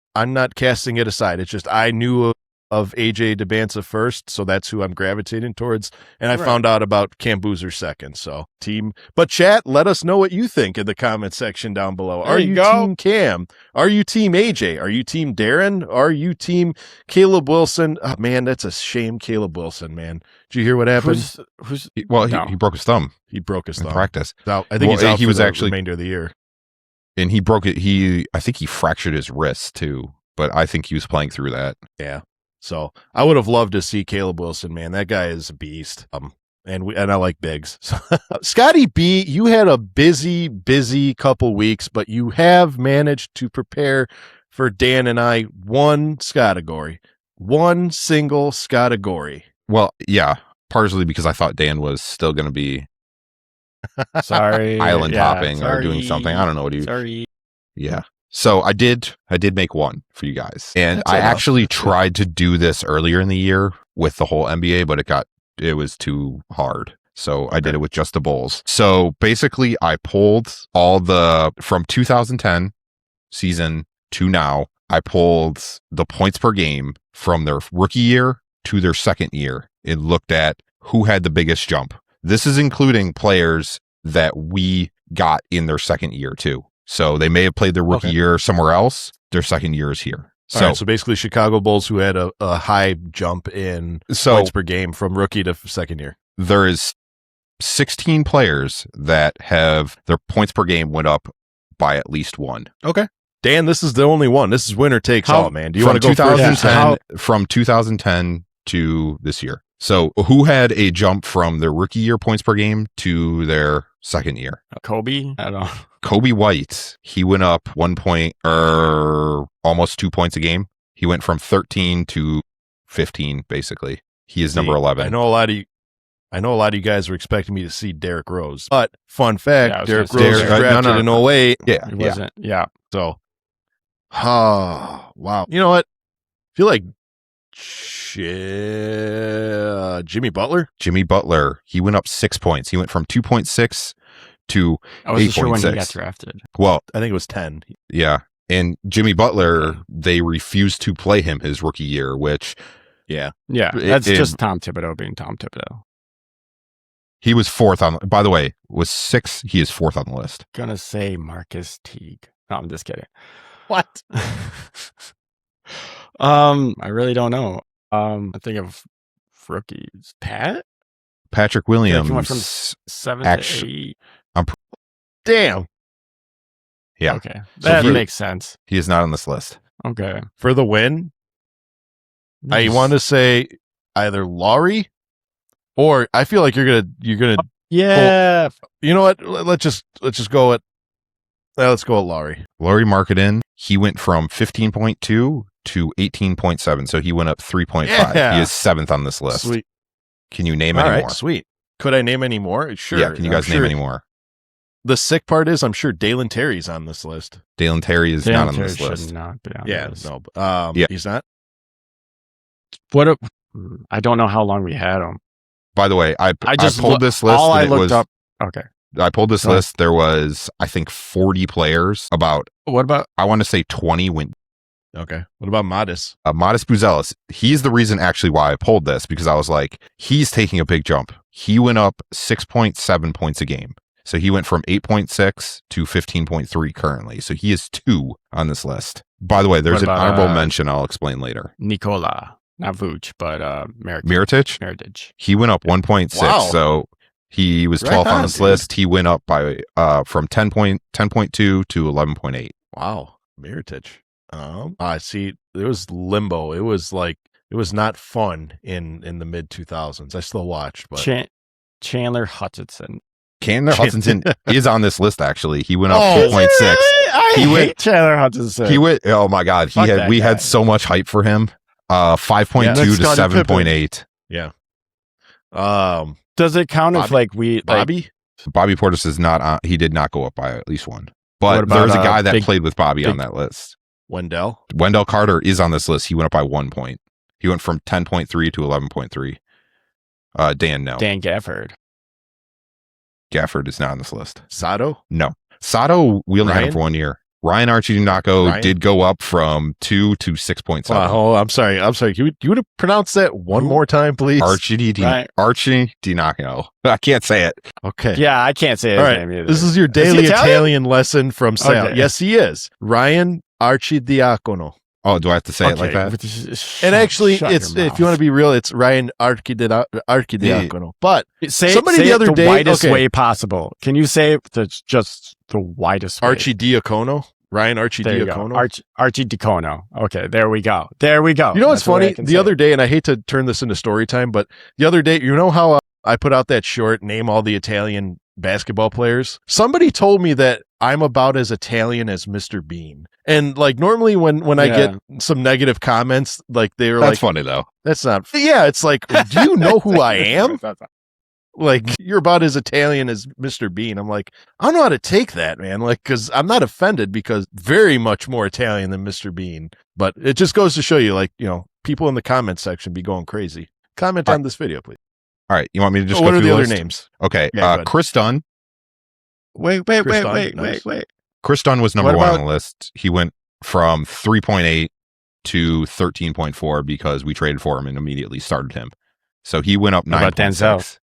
casting it aside. It's just I knew of AJ Dybantsa first, so that's who I'm gravitating towards. And I found out about Cam Boozer second. So, team. But chat, let us know what you think in the comment section down below. Are you team Cam? Are you team AJ? Are you team Darren? Are you team Caleb Wilson? Oh, man, that's a shame, Caleb Wilson, man. Did you hear what happened? He broke his thumb. He broke his thumb in practice. I think he's out for the remainder of the year. And he broke it. I think he fractured his wrist too, but I think he was playing through that. Yeah. So I would have loved to see Caleb Wilson, man. That guy is a beast. And I like bigs. So, Scotty B, you had a busy couple weeks, but you have managed to prepare for Dan and I one single Scotagory. Well, yeah, partially because I thought Dan was still going to be island hopping or doing something. I don't know what he. Sorry. Yeah. So I did make one for you guys, and I actually tried to do this earlier in the year with the whole NBA, but it was too hard. So I did it with just the Bulls. So basically, I pulled all from 2010 season to now. I pulled the points per game from their rookie year to their second year. It looked at who had the biggest jump. This is including players that we got in their second year too. So they may have played their rookie year somewhere else. Their second year is here. So basically Chicago Bulls who had a high jump in points per game from rookie to second year. There is 16 players that have their points per game went up by at least 1. Okay. Dan, this is the only one. This is winner takes all, man. Do you want to go 2010 from 2010 to this year? So who had a jump from their rookie year points per game to their second year? Kobe? I don't know. Kobe White, he went up 1 point or almost 2 points a game. He went from 13 to 15, basically. He is number 11. I know a lot of you guys were expecting me to see Derrick Rose, but fun fact, Derrick Rose was drafted in 08. Yeah. He wasn't. Yeah. So, wow. You know what? I feel like Jimmy Butler? Jimmy Butler, he went up 6 points. He went from 2.6 to 8.6. I wasn't sure when he got drafted. Well, I think it was 10. Yeah. And Jimmy Butler, they refused to play him his rookie year, which... Yeah. Yeah. That's just Tom Thibodeau being Tom Thibodeau. He was 4th on... By the way, was 6. He is 4th on the list. Gonna say Marcus Teague. No, I'm just kidding. What? I really don't know. I think of rookies. Patrick Williams. He went from 7 to 8. Damn. Yeah. Okay. That makes sense. He is not on this list. Okay. For the win, I want to say either Laurie or I feel like you're gonna. Yeah. You know what? Let's just go with. Let's go with Laurie. Laurie Marketing. He went from 15.2 to 18.7, so he went up 3.5. Yeah. He is 7th on this list. Sweet. Can you name any more? Sweet. Could I name any more? Sure. Yeah. Can you guys name any more? The sick part is I'm sure Dalen Terry's on this list. Dalen Terry is not on this list. Not be on this. No. Yeah. He's not. I don't know how long we had him. By the way, I pulled this list. All I looked up. Okay. I pulled this list. There was, I think, 40 players. What about? I want to say 20 went. Okay. What about Modest? Modest Buzelis. He's the reason actually why I pulled this, because I was like, he's taking a big jump. He went up 6.7 points a game. So he went from 8.6 to 15.3 currently. So he is 2 on this list. By the way, there's an honorable mention I'll explain later. Nikola. Not Vooch, but Mirotic. He went up 1.6. Wow. So he was 12th on this list. He went up by from 10.2 to 11.8. Wow. Mirotic. I see. It was limbo. It was not fun in the mid 2000s. I still watched, but Chandler Hutchinson. Chandler Hutchinson is on this list. Actually, he went up 2.6. I hate Chandler Hutchinson. He went. Oh my God, we had so much hype for him. 5.2 to 7.8. Yeah. Does it count if Bobby Portis is not on? He did not go up by at least one. But there's a guy that played with Bobby on that list. Wendell Carter is on this list. He went up by 1 point. He went from 10.3 to 11.3. Dan, no. Dan Gafford. Gafford is not on this list. Sato? No. Sato, we only had him for 1 year. Ryan Archidinako did go up from 2 to 6.7. Oh, I'm sorry. You would have pronounced that one more time, please? Archidinako. I can't say it. Okay. Yeah, I can't say his name either. This is your daily Italian lesson from Sal. Okay. Yes, he is. Ryan Archidiacono. Oh, do I have to say it like that? And actually, it's if you want to be real, it's Ryan Archidiacono. But somebody the other day, widest way possible. Can you say it just the widest way? Archidiacono? Ryan Archidiacono? Archidiacono. Okay, there we go. You know what's funny? The other day, and I hate to turn this into story time, but the other day, you know how I put out that short, name all the Italian basketball players? Somebody told me that I'm about as Italian as Mr. Bean. And like normally when I get some negative comments, like they were that's funny though. That's not. Yeah, it's like, do you know who I am? Like, you're about as Italian as Mr. Bean. I'm like, I don't know how to take that, man. Like, because I'm not offended because very much more Italian than Mr. Bean. But it just goes to show you, like, people in the comment section be going crazy. Comment on this video, please. All right, you want me to just go what through are the other list? names? Okay, Chris Dunn. Wait. Chris Dunn was number 1 on the list. He went from 3.8 to 13.4 because we traded for him and immediately started him. So he went up 9. About Denzel?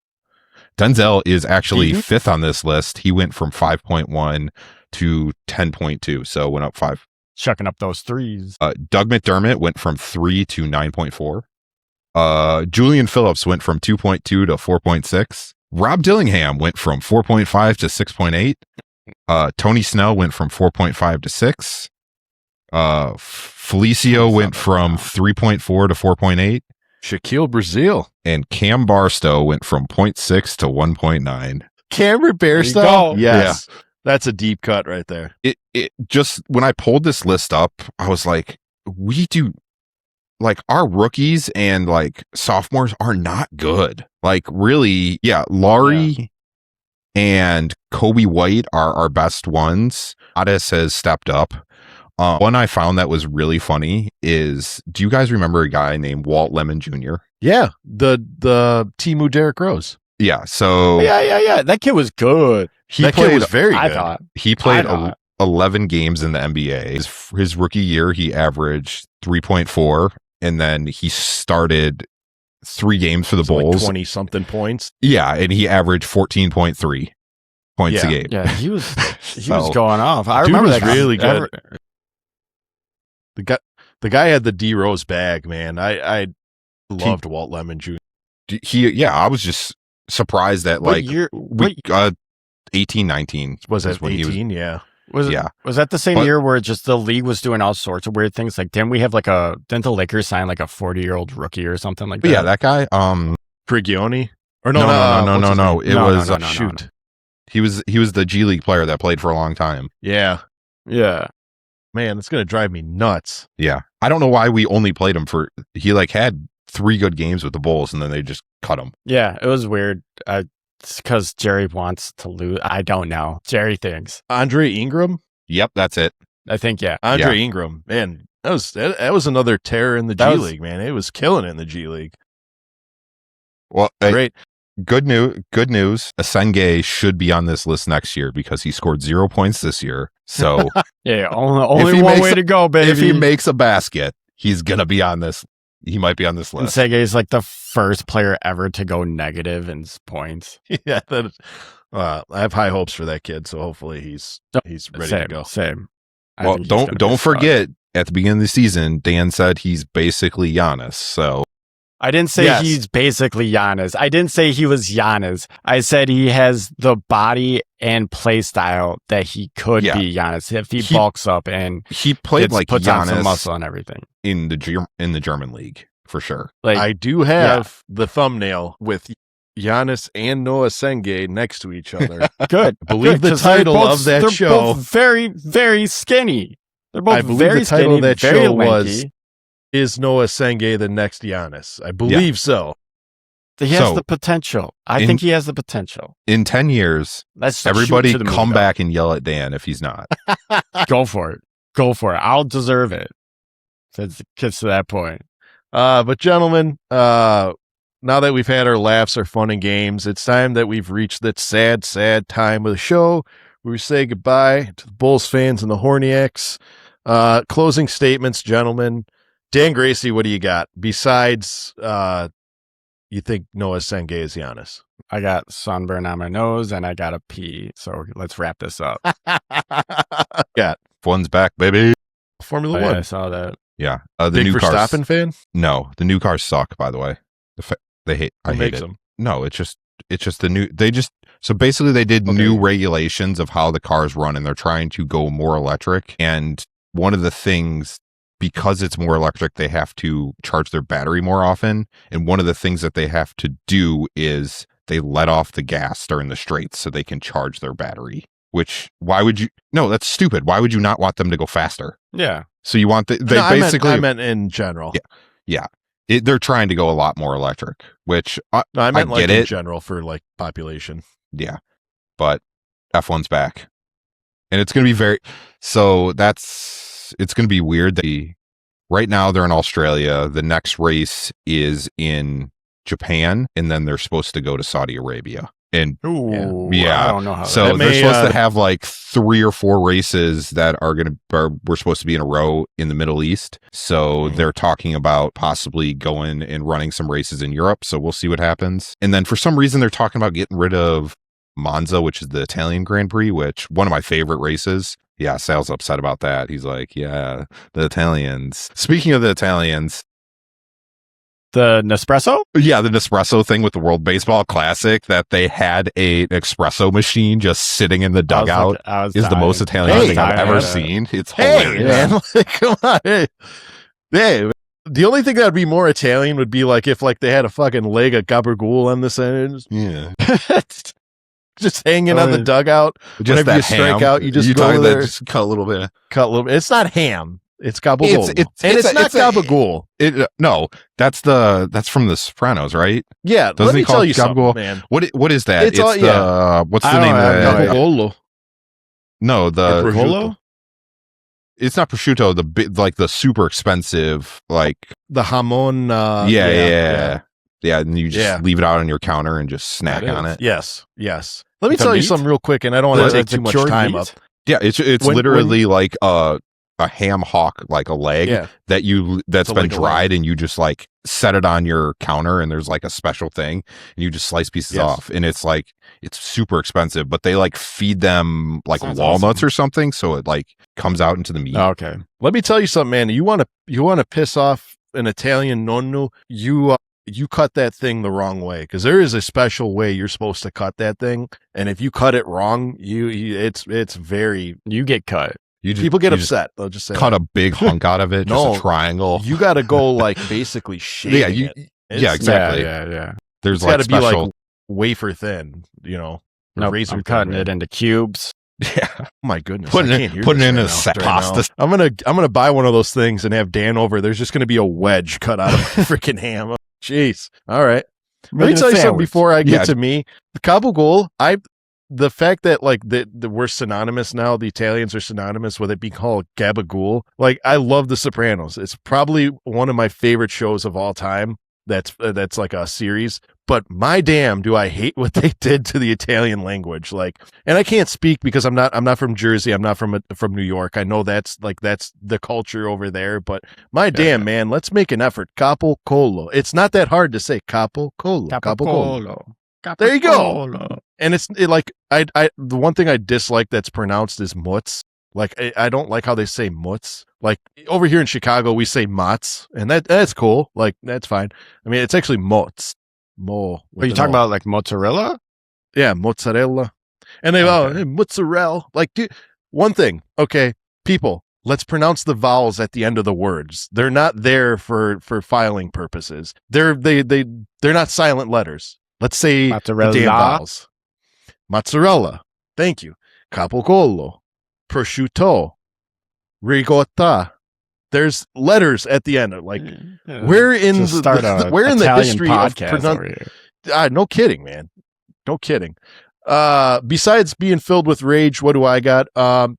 Denzel is actually 5th on this list. He went from 5.1 to 10.2. So went up 5. Chucking up those threes. Doug McDermott went from 3 to 9.4. Julian Phillips went from 2.2 to 4.6. Rob Dillingham went from 4.5 to 6.8. Tony Snell went from 4.5 to 6. Felicio went from 3.4 to 4.8. Shaquille Brazil. And Cam Barstow went from 0.6 to 1.9. Cameron Barstow? Yes. Yeah. That's a deep cut right there. It just, when I pulled this list up, I was like, our rookies and like sophomores are not good. Like really, Laurie and Kobe White are our best ones. Addis has stepped up. One I found that was really funny is, do you guys remember a guy named Walt Lemon Jr.? Yeah, the Timu Derrick Rose. Yeah, so yeah. That kid was good. Kid was very good. I thought he played 11 games in the NBA. His rookie year, he averaged 3.4, and then he started 3 games for the Bulls, 20 something points. Yeah, and he averaged 14.3 points a game. Yeah, he was going off. I remember that really good. The guy had the D Rose bag, man. I loved Walt Lemon Jr. I was just surprised that 18, 19 was that 18? Yeah. Was that the same year where just the league was doing all sorts of weird things? Like, didn't the Lakers sign like a 40-year-old rookie or something like that? Yeah, that guy, Prigioni? Or no. It was shoot. He was the G League player that played for a long time. Yeah. Yeah. Man, it's gonna drive me nuts. Yeah. I don't know why we only played him he had 3 good games with the Bulls and then they just cut him. Yeah, it was weird. It's because Jerry wants to lose. I don't know. Jerry thinks. Andre Ingram? Yep, that's it. I think, yeah. Andre Ingram. Man, that was another terror in the G League, man. It was killing it in the G League. Well, great. Good news. Asenge should be on this list next year because he scored 0 points this year. So yeah, only one way to go, baby. If he makes a basket, he's gonna be on this. He might be on this list. Asenge is like the first player ever to go negative in points. Yeah, I have high hopes for that kid. So hopefully he's ready to go. Same. Well, don't forget at the beginning of the season, Dan said he's basically Giannis. So I didn't say he's basically Giannis. I didn't say he was Giannis. I said he has the body and play style that he could be Giannis if he bulks up and he played like puts Giannis on some muscle and everything in the German league for sure. Like I do have the thumbnail with Giannis and Noah Senge next to each other. Good. I believe the title of that show. They're both very, very skinny. They're both very skinny. I believe the title of that show was lanky. Is Noah Senge the next Giannis? I believe so. He has the potential. I think he has the potential. In 10 years, everybody come back and yell at Dan if he's not. Go for it. Go for it. I'll deserve it. If it gets to that point. But gentlemen, now that we've had our laughs, our fun and games, it's time that we've reached that sad, sad time of the show where we say goodbye to the Bulls fans and the Horniacs. Closing statements, gentlemen. Dan Gracie, what do you got? Besides, you think Noah Senge is Giannis? I got sunburn on my nose and I got a pee. So let's wrap this up. Fun's back, baby. Formula One. Yeah, I saw that. Yeah. The Big new cars. Verstappen fan? No, the new cars suck, by the way. I hate it. Them? No, it's just the new, so basically they did new regulations of how the cars run and they're trying to go more electric. And one of the things, because it's more electric, they have to charge their battery more often. And one of the things that they have to do is they let off the gas during the straights so they can charge their battery. Which, why would you? No, that's stupid. Why would you not want them to go faster? Yeah. So you want I meant in general. Yeah. They're trying to go a lot more electric, which I meant get in it. general for like population. Yeah. But F1's back. And it's going to be it's going to be weird that right now they're in Australia. The next race is in Japan, and then they're supposed to go to Saudi Arabia. And I don't know how. So they're supposed to have like 3 or 4 races that we're supposed to be in a row in the Middle East. So they're talking about possibly going and running some races in Europe. So we'll see what happens. And then for some reason they're talking about getting rid of Monza, which is the Italian Grand Prix, which one of my favorite races. Yeah, Sal's upset about that. He's like, yeah, the Italians. Speaking of the Italians. The Nespresso? Yeah, the Nespresso thing with the World Baseball Classic, that they had an espresso machine just sitting in the dugout is the most Italian thing I've ever seen. It's hilarious. Man, like, come on. Hey, the only thing that would be more Italian would be like if like they had a fucking leg of gabagool on the side. Yeah. Just hanging on the dugout. Just whenever you strike out, you just go there. Just cut a little bit. It's not ham. It's gabagool. It's not gabagool. No, that's from The Sopranos, right? Yeah. Doesn't let me tell you gabagool? Something, man. What is that? What's the name of that? Gabagoolo. No, the prosciutto. It's not prosciutto. The super expensive, like the jamon. Yeah, and you just leave it out on your counter and just snack on it. Yes. Let me tell you something real quick, and I don't want to take too much time up. Yeah, it's literally like a ham hock, like a leg that's been dried, and you just like set it on your counter, and there's like a special thing, and you just slice pieces off, and it's super expensive, but they like feed them like walnuts or something, so it like comes out into the meat. Oh, okay. Let me tell you something, man. You want to piss off an Italian nonno, you cut that thing the wrong way, because there is a special way you're supposed to cut that thing, and if you cut it wrong, it's very you get cut. People get upset. They'll just say cut a big hunk out of it, just a triangle. You got to go like basically shaving it. Exactly. Yeah. There's got to be like wafer thin, No, razor. I'm cutting it into cubes. Yeah. Oh my goodness. Putting it in a pasta. I'm gonna buy one of those things and have Dan over. There's just gonna be a wedge cut out of freaking ham. Jeez. All right. Let me tell you something before I get to me. The gabagool, the fact that like we're synonymous now, the Italians are synonymous with it being called gabagool. Like, I love The Sopranos. It's probably one of my favorite shows of all time. That's like a series, but my damn, do I hate what they did to the Italian language. Like, and I can't speak because I'm not from Jersey. I'm not from New York. I know that's the culture over there, but my damn, man, let's make an effort. Capicola. It's not that hard to say. Capicola. There you go. And the one thing I dislike that's pronounced is mutz. Like, I don't like how they say mutz. Like, over here in Chicago, we say motz, and that's cool. Like, that's fine. I mean, it's actually motz. Are you talking about like mozzarella? Yeah, mozzarella. And they hey, mozzarella. Like, dude, one thing, okay, people, let's pronounce the vowels at the end of the words. They're not there for filing purposes. They're not silent letters. Let's say mozzarella. The damn vowels. Mozzarella. Thank you. Capicola. Prosciutto. Ricotta. There's letters at the end. Like, where in the history of pronunciation? No kidding, man. No kidding. Besides being filled with rage, what do I got?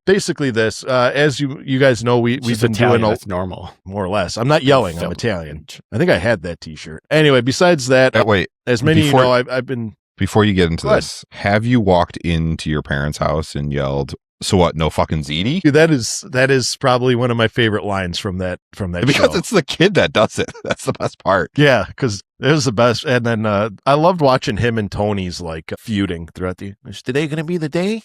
Basically this, as you guys know, we've been Italian, doing that's normal, more or less. I'm not yelling. I'm Italian. I think I had that t-shirt. Anyway, besides that, wait, as many you know, I've been. Before you get into this, have you walked into your parents' house and yelled, "So what? No fucking ziti"? Dude, that is probably one of my favorite lines from that because show. It's the kid that does it. That's the best part. Yeah, because it was the best. And then I loved watching him and Tony's like feuding throughout the. Is today going to be the day?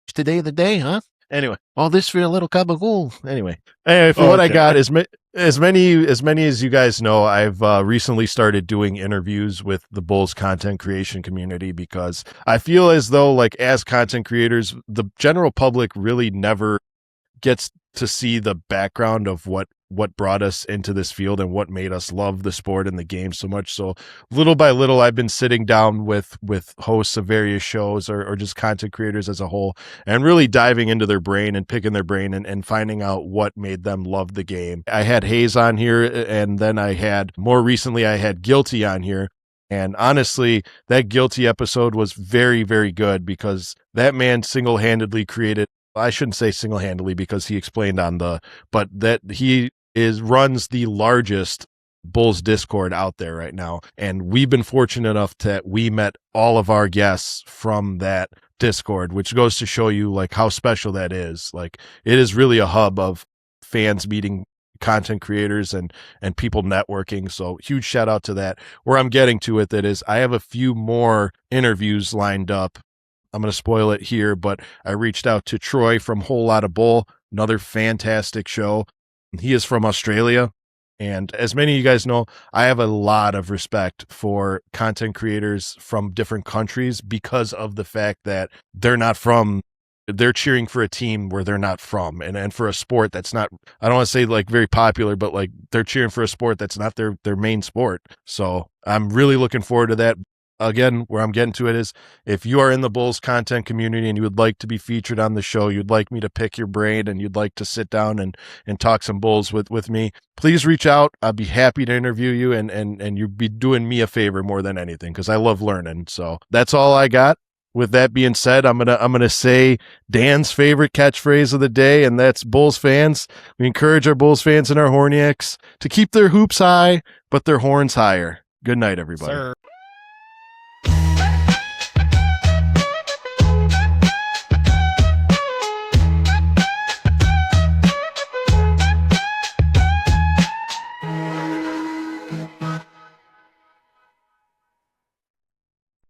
Is today the day? Huh? Anyway, all this for a little capicola. Anyway, for what I got is as many as you guys know, I've recently started doing interviews with the Bulls content creation community because I feel as though, like, as content creators, the general public really never gets to see the background of what brought us into this field and what made us love the sport and the game so much. So little by little, I've been sitting down with hosts of various shows or just content creators as a whole and really diving into their brain and picking their brain and finding out what made them love the game. I had Hayes on here, and then more recently I had Guilty on here. And honestly, that Guilty episode was very, very good because that man single-handedly created, I shouldn't say single-handedly because he explained but that he runs the largest Bulls Discord out there right now. And we've been fortunate enough that we met all of our guests from that Discord, which goes to show you like how special that is. Like, it is really a hub of fans meeting content creators and people networking. So huge shout out to that. Where I'm getting to with it is I have a few more interviews lined up. I'm going to spoil it here, but I reached out to Troy from Whole Lotta Bull, another fantastic show. He is from Australia. And as many of you guys know, I have a lot of respect for content creators from different countries because of the fact that they're cheering for a team where they're not from and for a sport that's not, I don't want to say like very popular, but like they're cheering for a sport that's not their main sport. So I'm really looking forward to that. Again, where I'm getting to it is if you are in the Bulls content community and you would like to be featured on the show, you'd like me to pick your brain and you'd like to sit down and talk some Bulls with me, please reach out. I'll be happy to interview you and you'd be doing me a favor more than anything because I love learning. So that's all I got. With that being said, I'm gonna say Dan's favorite catchphrase of the day, and that's Bulls fans. We encourage our Bulls fans and our Horniacs to keep their hoops high, but their horns higher. Good night, everybody. Sir.